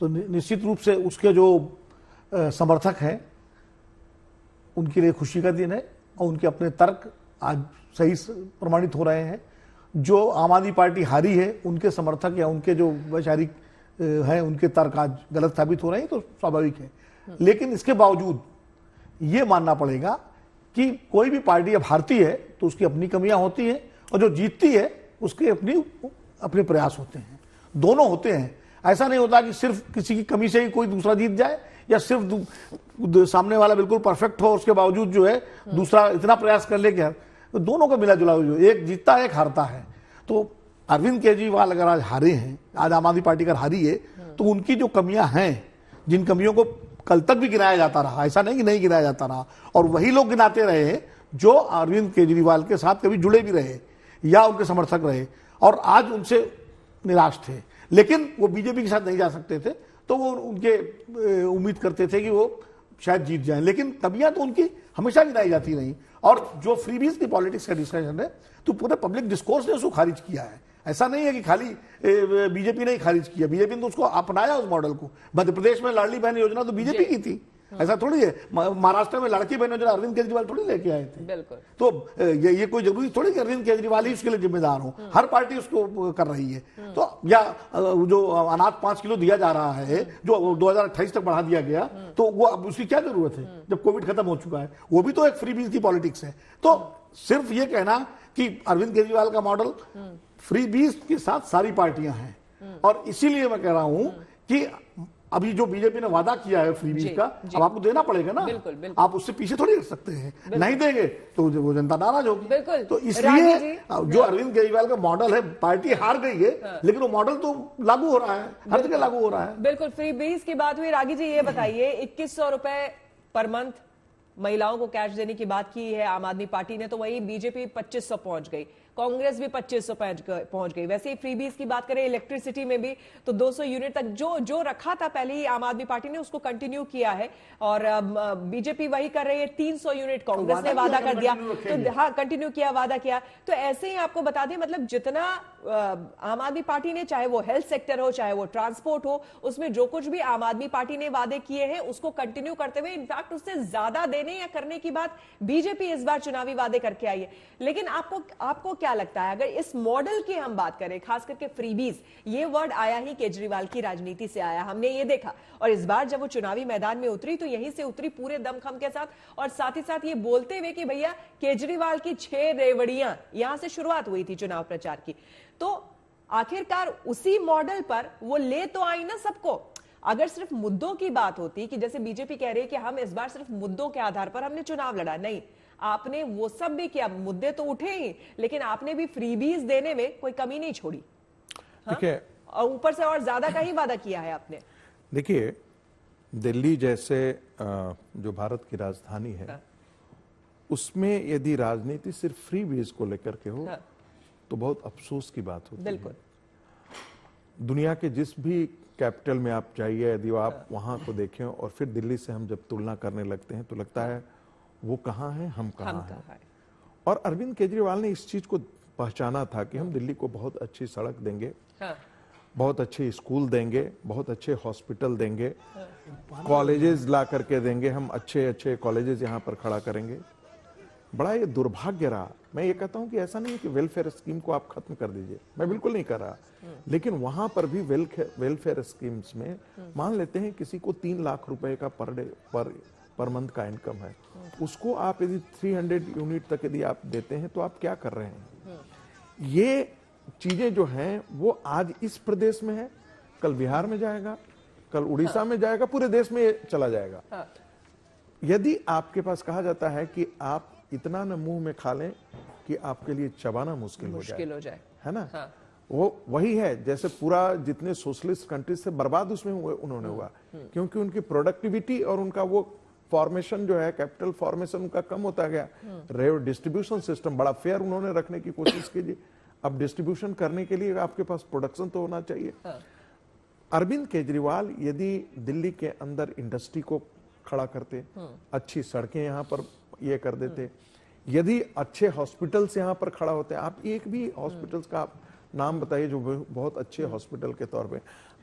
तो निश्चित रूप से उसके जो समर्थक हैं उनके लिए खुशी का दिन है, और उनके अपने तर्क आज सही प्रमाणित हो रहे हैं। जो आम आदमी पार्टी हारी है उनके समर्थक या उनके जो वैचारिक हैं उनके तर्क आज गलत साबित हो रहे हैं, तो स्वाभाविक है। लेकिन इसके बावजूद ये मानना पड़ेगा कि कोई भी पार्टी अब हारती है तो उसकी अपनी कमियां होती हैं, और जो जीतती है उसके अपने प्रयास होते हैं, दोनों होते हैं। ऐसा नहीं होता कि सिर्फ किसी की कमी से ही कोई दूसरा जीत जाए, या सिर्फ सामने वाला बिल्कुल परफेक्ट हो उसके बावजूद जो है दूसरा इतना प्रयास कर ले कि तो दोनों का मिला जुला, जो एक जीतता है एक हारता है। तो अरविंद केजरीवाल अगर आज हारे हैं, आज आम आदमी पार्टी अगर हारी है, तो उनकी जो कमियां हैं, जिन कमियों को कल तक भी गिनाया जाता रहा, ऐसा नहीं कि नहीं गिनाया जाता रहा, और वही लोग गिनाते रहे जो अरविंद केजरीवाल के साथ कभी जुड़े भी रहे या उनके समर्थक रहे, और आज उनसे निराश थे। लेकिन वो बीजेपी के साथ नहीं जा सकते थे, तो वो उनके उम्मीद करते थे कि वो शायद जीत जाएं, लेकिन कमियां तो उनकी हमेशा गिनाई जाती रही। और जो फ्रीबीज की पॉलिटिक्स का डिस्कशन है, तो पूरे पब्लिक डिस्कोर्स ने उसको खारिज किया है। ऐसा नहीं है कि खाली बीजेपी ने ही खारिज किया, बीजेपी ने तो उसको अपनाया उस मॉडल को। मध्य प्रदेश में लाडली बहन योजना तो बीजेपी की थी, ऐसा थोड़ी है महाराष्ट्र में लड़की बहनों जो अरविंद केजरीवाल थोड़ी लेके आए थे। बिल्कुल। तो ये कोई जरूरी थोड़ी कि अरविंद केजरीवाल ही उसके लिए जिम्मेदार हो, हर पार्टी उसको कर रही है। तो या जो अनाज 5 किलो दिया जा रहा है जो 2028 तक बढ़ा दिया गया, तो वो अब उसकी क्या जरूरत है जब कोविड खत्म हो चुका है? वो भी तो एक फ्रीबीज की पॉलिटिक्स है। तो सिर्फ ये कहना कि अरविंद केजरीवाल का मॉडल फ्रीबीज के साथ सारी पार्टियां हैं, और इसीलिए मैं कह रहा हूं कि अभी जो बीजेपी ने वादा किया है फ्रीबीज का, अब आपको देना पड़ेगा ना। बिल्कुल, बिल्कुल। आप उससे पीछे थोड़ी हट सकते हैं, नहीं देंगे तो वो जनता नाराज होगी। बिल्कुल। तो इसलिए जो अरविंद केजरीवाल का मॉडल है, पार्टी हार गई है लेकिन वो मॉडल तो लागू हो रहा है, हर जगह लागू हो रहा है। बिल्कुल। फ्रीबीज की बात हुई, रागी जी ये बताइए 2100 रुपए पर मंथ महिलाओं को कैश देने की बात की है आम आदमी पार्टी ने, तो वही बीजेपी 2500 पहुंच गई, कांग्रेस भी 2500 पहुंच गई। वैसे ही फ्रीबीज की बात करें इलेक्ट्रिसिटी में भी तो 200 यूनिट तक जो रखा था पहले ही आम आदमी पार्टी ने उसको कंटिन्यू किया है, और बीजेपी वही कर रही है। 300 यूनिट कांग्रेस ने वादा कर दिया, तो हाँ कंटिन्यू किया, वादा किया। तो ऐसे ही आपको बता दें, मतलब जितना आम आदमी पार्टी ने, चाहे वो हेल्थ सेक्टर हो चाहे वो ट्रांसपोर्ट हो, उसमें जो कुछ भी आम आदमी पार्टी ने वादे किए हैं उसको कंटिन्यू करते हुए, इनफैक्ट उससे ज्यादा देने या करने की बात बीजेपी इस बार चुनावी वादे करके आई है। लेकिन आपको क्या लगता है, अगर इस मॉडल की हम बात करें, खास करके फ्रीबीज, ये वर्ड आया ही केजरीवाल की राजनीति से आया, हमने ये देखा। और इस बार जब वो चुनावी मैदान में उतरी तो यहीं से उतरी पूरे दमखम के साथ, और साथ ही साथ ये बोलते हुए कि भैया केजरीवाल की 6 रेवड़ियां, यहां से शुरुआत हुई थी चुनाव प्रचार की। तो आखिरकार उसी मॉडल पर वो ले तो आई ना सबको। अगर सिर्फ मुद्दों की बात होती कि जैसे बीजेपी कह रही है कि हम इस बार सिर्फ मुद्दों के आधार पर हमने चुनाव लड़ा, नहीं, आपने वो सब भी किया, मुद्दे तो उठे ही, लेकिन आपने भी फ्रीबीज देने में कोई कमी नहीं छोड़ी। देखिए, और ऊपर से और ज्यादा का ही वादा किया है आपने। देखिए, दिल्ली जैसे जो भारत की राजधानी है, उसमें यदि राजनीति सिर्फ फ्रीबीज को लेकर के हो तो बहुत अफसोस की बात होती है। दुनिया के जिस भी कैपिटल में आप जाइए, यदि आप वहां को देखें और फिर दिल्ली से हम जब तुलना करने लगते हैं तो लगता है वो कहां है, हम कहां हैं। और अरविंद केजरीवाल ने इस चीज को पहचाना था कि हम दिल्ली को बहुत अच्छी सड़क देंगे, बहुत अच्छे स्कूल देंगे, बहुत अच्छे हॉस्पिटल देंगे, कॉलेजेस ला करके देंगे, हम अच्छे अच्छे कॉलेजेस यहाँ पर खड़ा करेंगे। बड़ा ये दुर्भाग्य रहा। मैं ये कहता हूं कि ऐसा नहीं है कि वेलफेयर स्कीम को आप खत्म कर दीजिए, मैं बिल्कुल नहीं कर रहा, लेकिन वहां पर भी वेलफेयर स्कीम्स में मान लेते हैं किसी को 3 लाख रुपए का पर डे पर मंथ का इनकम है, उसको आप यदि 300 यूनिट तक यदि आप देते हैं तो आप क्या कर रहे हैं? ये चीजें जो हैं वो आज इस प्रदेश में है, कल बिहार में जाएगा, कल उड़ीसा में जाएगा, पूरे देश में चला जाएगा। यदि आपके पास कहा जाता है कि आप इतना न मुंह में खा लें कि आपके लिए चबाना मुश्किल हो जाए, है ना? वो वही है जैसे पूरा जितने सोशलिस्ट कंट्रीज से बर्बाद उसमें उन्होंने हुआ, क्योंकि उनकी प्रोडक्टिविटी और उनका वो फॉर्मेशन जो है, कैपिटल फॉर्मेशन उनका कम होता गया। डिस्ट्रीब्यूशन सिस्टम बड़ा फेयर उन्होंने रखने की कोशिश कीजिए। अब डिस्ट्रीब्यूशन करने के लिए आपके पास प्रोडक्शन तो होना चाहिए। अरविंद केजरीवाल यदि दिल्ली के अंदर इंडस्ट्री को खड़ा करते, अच्छी सड़कें यहाँ पर ये कर देते, यदि अच्छे हॉस्पिटल्स यहाँ पर खड़ा होते, आप एक भी हॉस्पिटल्स का नाम बताइए जो बहुत अच्छे हॉस्पिटल के तौर पे।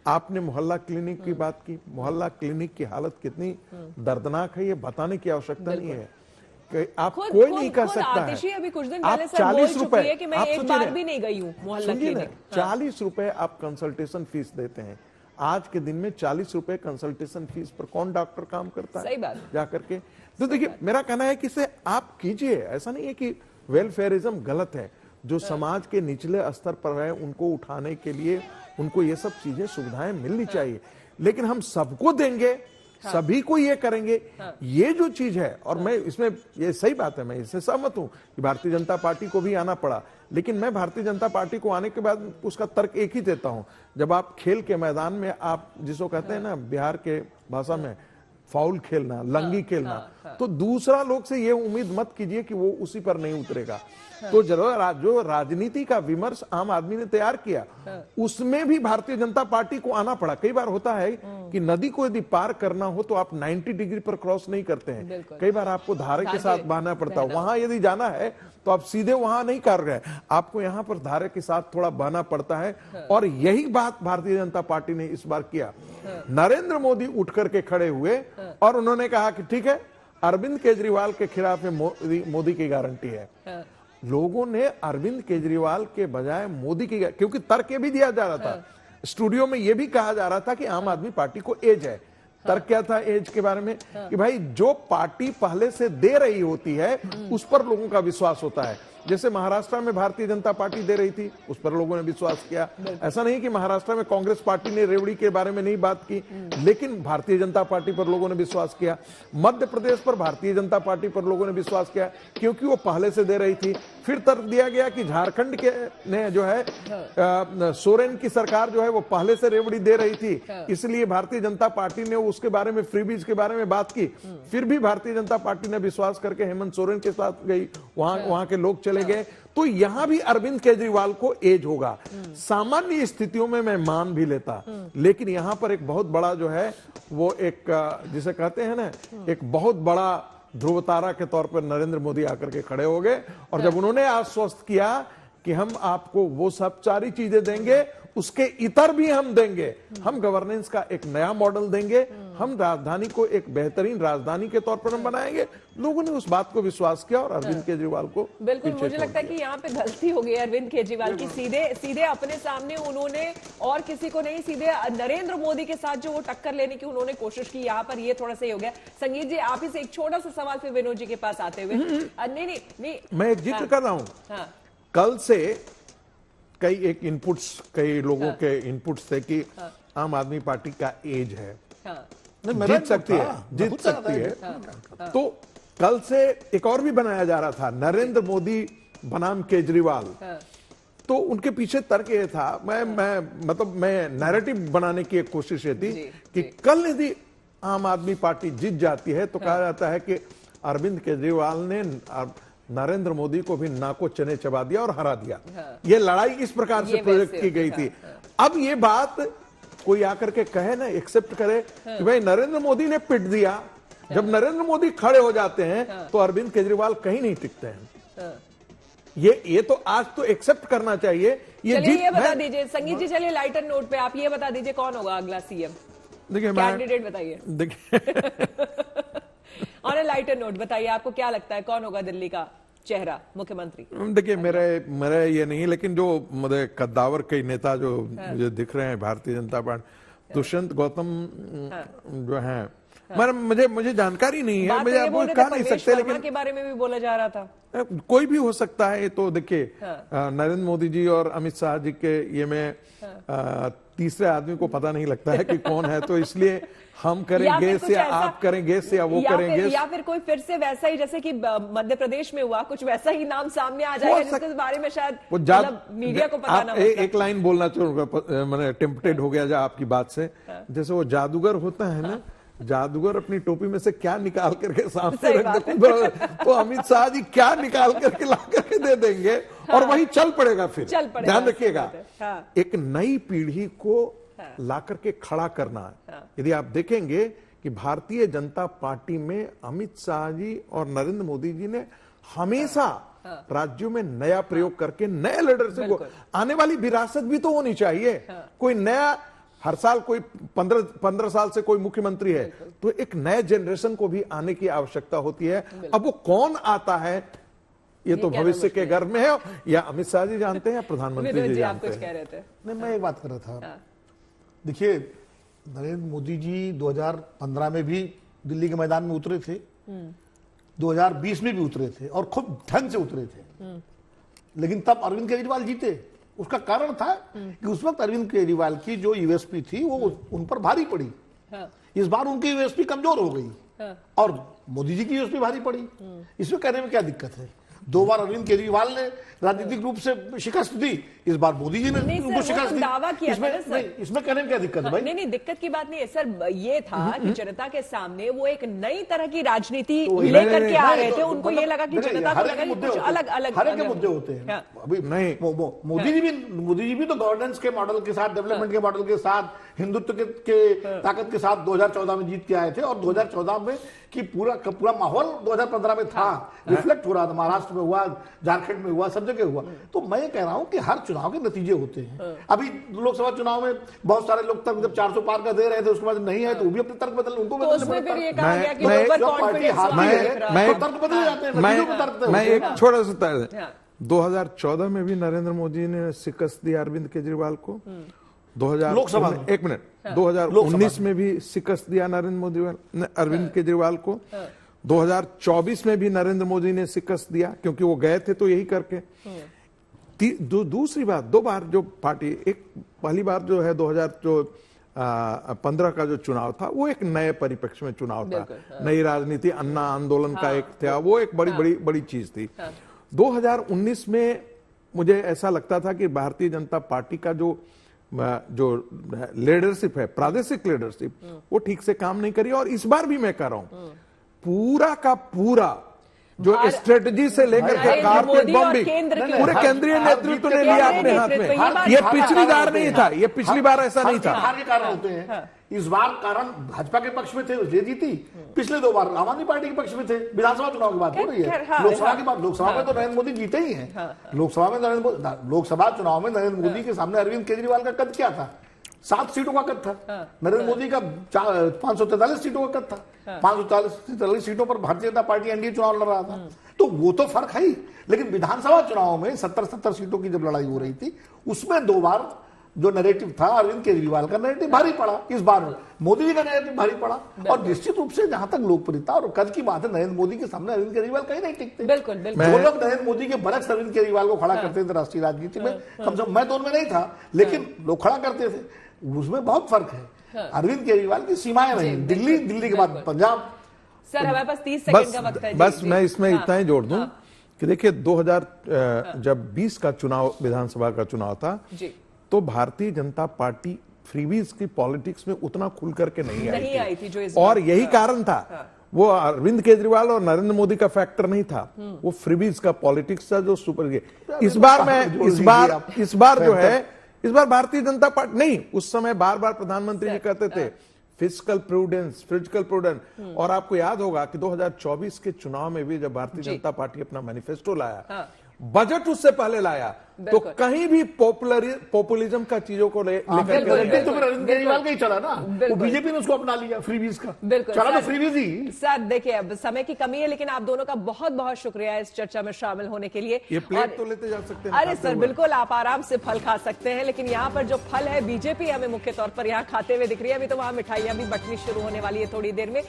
आपने मोहल्ला क्लिनिक की बात की, मोहल्ला क्लिनिक की हालत कितनी दर्दनाक है ये बताने की आवश्यकता नहीं है कि आप कोई नहीं कर सकता है। अभी कुछ दिन आप पहले 40 रुपए कि मैं एक बार भी नहीं गई हूं मोहल्ला क्लिनिक। 40 रुपए आप कंसल्टेशन फीस देते हैं। आज के दिन में 40 रुपए कंसल्टेशन फीस पर कौन डॉक्टर काम करता है? सही बात। जाकर के तो देखिए, मेरा कहना है कि इसे आप कीजिए, ऐसा नहीं है कि वेलफेयरिज्म गलत है। जो समाज के निचले स्तर पर है उनको उठाने के लिए उनको ये सब चीजें सुविधाएं मिलनी चाहिए, लेकिन हम सबको देंगे, सभी को ये करेंगे, ये जो चीज है। और मैं इसमें ये सही बात है, मैं इससे सहमत हूं कि भारतीय जनता पार्टी को भी आना पड़ा, लेकिन मैं भारतीय जनता पार्टी को आने के बाद उसका तर्क एक ही देता हूं। जब आप खेल के मैदान में आप जिसको कहते हैं ना बिहार के भाषा में फाउल खेलना, लंगी खेलना, तो दूसरा लोग से ये उम्मीद मत कीजिए कि वो उसी पर नहीं उतरेगा। तो जो राजनीति का विमर्श आम आदमी ने तैयार किया उसमें भी भारतीय जनता पार्टी को आना पड़ा। कई बार होता है कि नदी को यदि पार करना हो तो आप 90 डिग्री पर क्रॉस नहीं करते हैं, कई बार आपको धारे के साथ बहना पड़ता है। वहां यदि जाना है तो आप सीधे वहां नहीं कर रहे, आपको यहाँ पर धारे के साथ थोड़ा बहना पड़ता है। और यही बात भारतीय जनता पार्टी ने इस बार किया। नरेंद्र मोदी उठ करके खड़े हुए और उन्होंने कहा कि ठीक है, अरविंद केजरीवाल के खिलाफ में मोदी की गारंटी है। लोगों ने अरविंद केजरीवाल के बजाय मोदी की, क्योंकि तर्क ये भी दिया जा रहा था, स्टूडियो में ये भी कहा जा रहा था कि आम आदमी पार्टी को एज है। तर्क क्या था एज के बारे में? कि भाई जो पार्टी पहले से दे रही होती है उस पर लोगों का विश्वास होता है। जैसे महाराष्ट्र में भारतीय जनता पार्टी दे रही थी, उस पर लोगों ने विश्वास किया। ऐसा नहीं कि महाराष्ट्र में कांग्रेस पार्टी ने रेवड़ी के बारे में नहीं बात की, लेकिन भारतीय जनता पार्टी पर लोगों ने विश्वास किया। मध्य प्रदेश पर भारतीय जनता पार्टी पर लोगों ने विश्वास किया क्योंकि वो पहले से दे रही थी। फिर तर्क दिया गया कि झारखंड के ने जो है सोरेन की सरकार जो है वो पहले से रेवड़ी दे रही थी, इसलिए भारतीय जनता पार्टी ने उसके बारे में, फ्रीबीज के बारे में बात की। फिर भी भारतीय जनता पार्टी ने विश्वास करके हेमंत सोरेन के साथ गई, वहां के लोग चले गए। तो यहां भी अरविंद केजरीवाल को एज होगा। सामान्य स्थितियों में मैं मान भी लेता, लेकिन यहां पर एक बहुत बड़ा जो है वो एक जिसे कहते हैं ना, एक बहुत बड़ा ध्रुव तारा के तौर पर नरेंद्र मोदी आकर के खड़े हो गए। और जब उन्होंने आश्वस्त किया कि हम आपको वो सब सारी चीजें देंगे, उसके इतर भी हम देंगे, हम गवर्नेंस का एक नया मॉडल देंगे, हम राजधानी को एक बेहतरीन राजधानी के तौर पर हम बनाएंगे, लोगों ने उस बात को विश्वास किया और अरविंद केजरीवाल को बिल्कुल। मुझे लगता है कि यहाँ पे गलती हो गई अरविंद केजरीवाल की। सीधे अपने सामने उन्होंने और किसी को नहीं, सीधे नरेंद्र मोदी के साथ जो वो टक्कर लेने की उन्होंने कोशिश की, यहाँ पर ये थोड़ा सा हो गया। संगीत जी, आप ही से एक छोटा सा सवाल फिर विनोद जी के पास आते हुए। नहीं, मैं एक जिक्र कर रहा हूं, कल से कई लोगों के इनपुट्स थे कि आम आदमी पार्टी का एज है, जीत सकती है। तो कल से एक और भी बनाया जा रहा था, नरेंद्र मोदी बनाम केजरीवाल। तो उनके पीछे तर्क ये था, मैं नैरेटिव बनाने की एक कोशिश ये थी कि कल यदि आम आदमी पार्टी जीत जाती है तो कहा जाता है कि अरविंद केजरीवाल ने नरेंद्र मोदी को भी नाको चने चबा दिया और हरा दिया। ये लड़ाई इस प्रकार से प्रोजेक्ट की गई थी। अब ये बात कोई आकर के कहे ना, एक्सेप्ट करे कि भाई नरेंद्र मोदी ने पिट दिया। जब नरेंद्र मोदी खड़े हो जाते हैं तो अरविंद केजरीवाल कहीं नहीं टिकते हैं। ये तो आज तो एक्सेप्ट करना चाहिए। ये बता दीजिए संगीत जी, चलिए लाइटर नोट पे आप ये बता दीजिए कौन होगा अगला सीएम? देखिए, कैंडिडेट बताइए। देखिए और लाइटर नोट बताइए, आपको क्या लगता है कौन होगा दिल्ली का चेहरा, मुख्यमंत्री? देखिए, मेरे ये नहीं, लेकिन जो मुझे कद्दावर कई नेता जो मुझे दिख रहे हैं भारतीय जनता पार्टी, दुष्यंत गौतम जो है, मुझे जानकारी नहीं है, मुझे आप कह नहीं सकते, लेकिन के बारे में भी बोला जा रहा था। कोई भी हो सकता है। तो देखिए, नरेंद्र मोदी जी और अमित शाह जी के ये में तीसरे आदमी को पता नहीं लगता है कि कौन है, तो इसलिए हम करेंगे या आप करेंगे या वो करेंगे, या फिर कोई फिर से वैसा ही जैसे कि मध्य प्रदेश में हुआ, कुछ वैसा ही नाम सामने आ जाएगा जिसके बारे में शायद मीडिया को पता ना हो। एक लाइन बोलना चाहूंगा, मैंने टेम्पटेड हो गया आपकी बात से। जैसे वो जादूगर होता है ना, जादूगर अपनी टोपी में से क्या निकाल करके सामने रख दे, तो अमित शाह जी क्या निकाल करके ला करके दे देंगे और वही चल पड़ेगा। फिर ध्यान रखिएगा, एक नई पीढ़ी को ला करके खड़ा करना है। यदि आप देखेंगे कि भारतीय जनता पार्टी में अमित शाह जी और नरेंद्र मोदी जी ने हमेशा राज्यों में नया प्रयोग करके नए लीडरशिप, आने वाली विरासत भी तो होनी चाहिए। कोई नया, हर साल कोई 15 साल से कोई मुख्यमंत्री है, तो एक नए जनरेशन को भी आने की आवश्यकता होती है। अब वो कौन आता है ये तो भविष्य के गर्भ में है, या अमित शाह जी जानते हैं या प्रधानमंत्री जी जानते हैं। नहीं, मैं एक बात कर रहा था, देखिए नरेंद्र मोदी जी 2015 में भी दिल्ली के मैदान में उतरे थे, 2020 में भी उतरे थे और खूब ढंग से उतरे थे, लेकिन तब अरविंद केजरीवाल जीते। उसका कारण था कि उस वक्त अरविंद केजरीवाल की जो यूएसपी थी वो उन पर भारी पड़ी। इस बार उनकी यूएसपी कमजोर हो गई और मोदी जी की यूएसपी भारी पड़ी। इसमें कहने में क्या दिक्कत है? 2 बार अरविंद केजरीवाल ने राजनीतिक रूप से शिकस्त दी, इस बार मोदी जी ने उनको शिकस्त दी। दावा किया इसमें कहने में क्या दिक्कत है भाई? नहीं, दिक्कत की बात नहीं है सर। ये था कि जनता के सामने वो एक नई तरह की राजनीति लेकर के आ रहे थे। उनको ये लगा कि जनता को लगा कि कुछ अलग अलग मुद्दे होते हैं। अभी नहीं, मोदी जी भी तो गवर्नेंस के मॉडल के साथ, डेवलपमेंट के मॉडल के साथ, हिंदुत्व के ताकत के साथ 2014 में जीत के आए थे और 2014 में कि पूरा माहौल 2015 में था, रिफ्लेक्ट हो रहा था, महाराष्ट्र में हुआ, झारखंड में हुआ, सब जगह हुआ। तो मैं कह रहा हूं कि हर चुनाव के नतीजे होते हैं। अभी लोकसभा चुनाव में बहुत सारे लोग तर्क जब 400 पार का दे रहे थे, उसके बाद नहीं है तो वो भी अपने तर्क बदल, उनको पार्टी हारती है तो तर्क बदले जाते हैं। मैं एक छोटा सा 2014 में भी नरेंद्र मोदी ने शिकस्त दी अरविंद केजरीवाल को, 2019 में भी शिकस्त दिया अरविंद केजरीवाल को, 2024 में भी नरेंद्र मोदी ने शिकस्त दिया, क्योंकि वो गए थे तो यही करके। दूसरी बात, 2 बार जो पार्टी, एक पहली बार जो है 2015 का जो चुनाव था वो एक नए परिप्रेक्ष्य में चुनाव था, नई राजनीति, अन्ना आंदोलन का एक था, वो एक बड़ी चीज थी। 2019 में मुझे ऐसा लगता था कि भारतीय जनता पार्टी का जो लीडरशिप है, प्रादेशिक लीडरशिप, वो ठीक से काम नहीं करी। और इस बार भी मैं कह रहा हूं, पूरा का पूरा जो स्ट्रेटजी से लेकर के कारपेट बॉम्बिंग पूरे केंद्रीय नेतृत्व ने लिया अपने हाथ में। ये पिछली बार नहीं था, ये पिछली बार ऐसा नहीं था। हार के कारण होते हैं, इस बार कारण भाजपा के पक्ष में थे, ये जीती। पिछले 2 बार आम आदमी पार्टी के पक्ष में थे। विधानसभा चुनाव की बात हो रही है, लोकसभा की बात, लोकसभा में तो नरेंद्र मोदी जीते ही हैं। लोकसभा चुनाव में नरेंद्र मोदी के सामने अरविंद केजरीवाल का कद क्या था? 7 सीटों का कद था। नरेंद्र मोदी का 543 सीटों का कद था। 543 सीटों पर भारतीय जनता पार्टी एनडीए चुनाव लड़ रहा था, तो वो तो फर्क है ही। लेकिन विधानसभा चुनाव में 70 सीटों की जब लड़ाई हो रही थी, उसमें 2 बार जो नैरेटिव था अरविंद केजरीवाल का नैरेटिव भारी पड़ा, इस बार मोदी जी का नैरेटिव भारी पड़ा। और निश्चित रूप से जहां तक लोकप्रियता और कद की बात है, नरेंद्र मोदी के सामने अरविंद केजरीवाल कहीं नहीं टिकते। बिल्कुल। जो लोग नरेंद्र मोदी के बरक्स अरविंद केजरीवाल को खड़ा करते थे राष्ट्रीय राजनीति में, कम से कम मैं तो उनमें नहीं था, लेकिन लोग खड़ा करते थे, उसमें बहुत फर्क है। अरविंद केजरीवाल की सीमाएं रही, दिल्ली के बाद पंजाब। सर हमारे पास 30 सेकंड का वक्त है। बस मैं इसमें इतना ही जोड़ दूं कि देखिए 2020 का चुनाव, विधानसभा का चुनाव था, तो भारतीय जनता पार्टी फ्रीबीज की पॉलिटिक्स में उतना खुल करके नहीं आई थी जो और यही कारण था। वो अरविंद केजरीवाल और नरेंद्र मोदी का फैक्टर नहीं था, वो फ्रीबीज का पॉलिटिक्स था जो सुपर गया। इस बार जो है, इस बार भारतीय जनता पार्टी नहीं, उस समय बार बार प्रधानमंत्री जी कहते थे फिजिकल प्रूडेंस। और आपको याद होगा कि 2024 के चुनाव में भी जब भारतीय जनता पार्टी अपना मैनिफेस्टो लाया, बजट उससे पहले लाया, तो कहीं भी पॉपुलिज्म का चीजों को लेकर तो अरविंद केजरीवाल का ही चला ना, वो बीजेपी ने उसको अपना लिया फ्रीबीज का। चला तो फ्रीबीज ही। सर देखिए अब समय की कमी है, लेकिन आप दोनों का बहुत बहुत शुक्रिया इस चर्चा में शामिल होने के लिए। ये प्लेट तो लेते जा सकते हैं। अरे सर बिल्कुल, आप आराम से फल खा सकते हैं, लेकिन यहाँ पर जो फल है बीजेपी हमें मुख्य तौर पर यहाँ खाते हुए दिख रही है। अभी तो वहां मिठाइयां भी बंटनी शुरू होने वाली है थोड़ी देर में।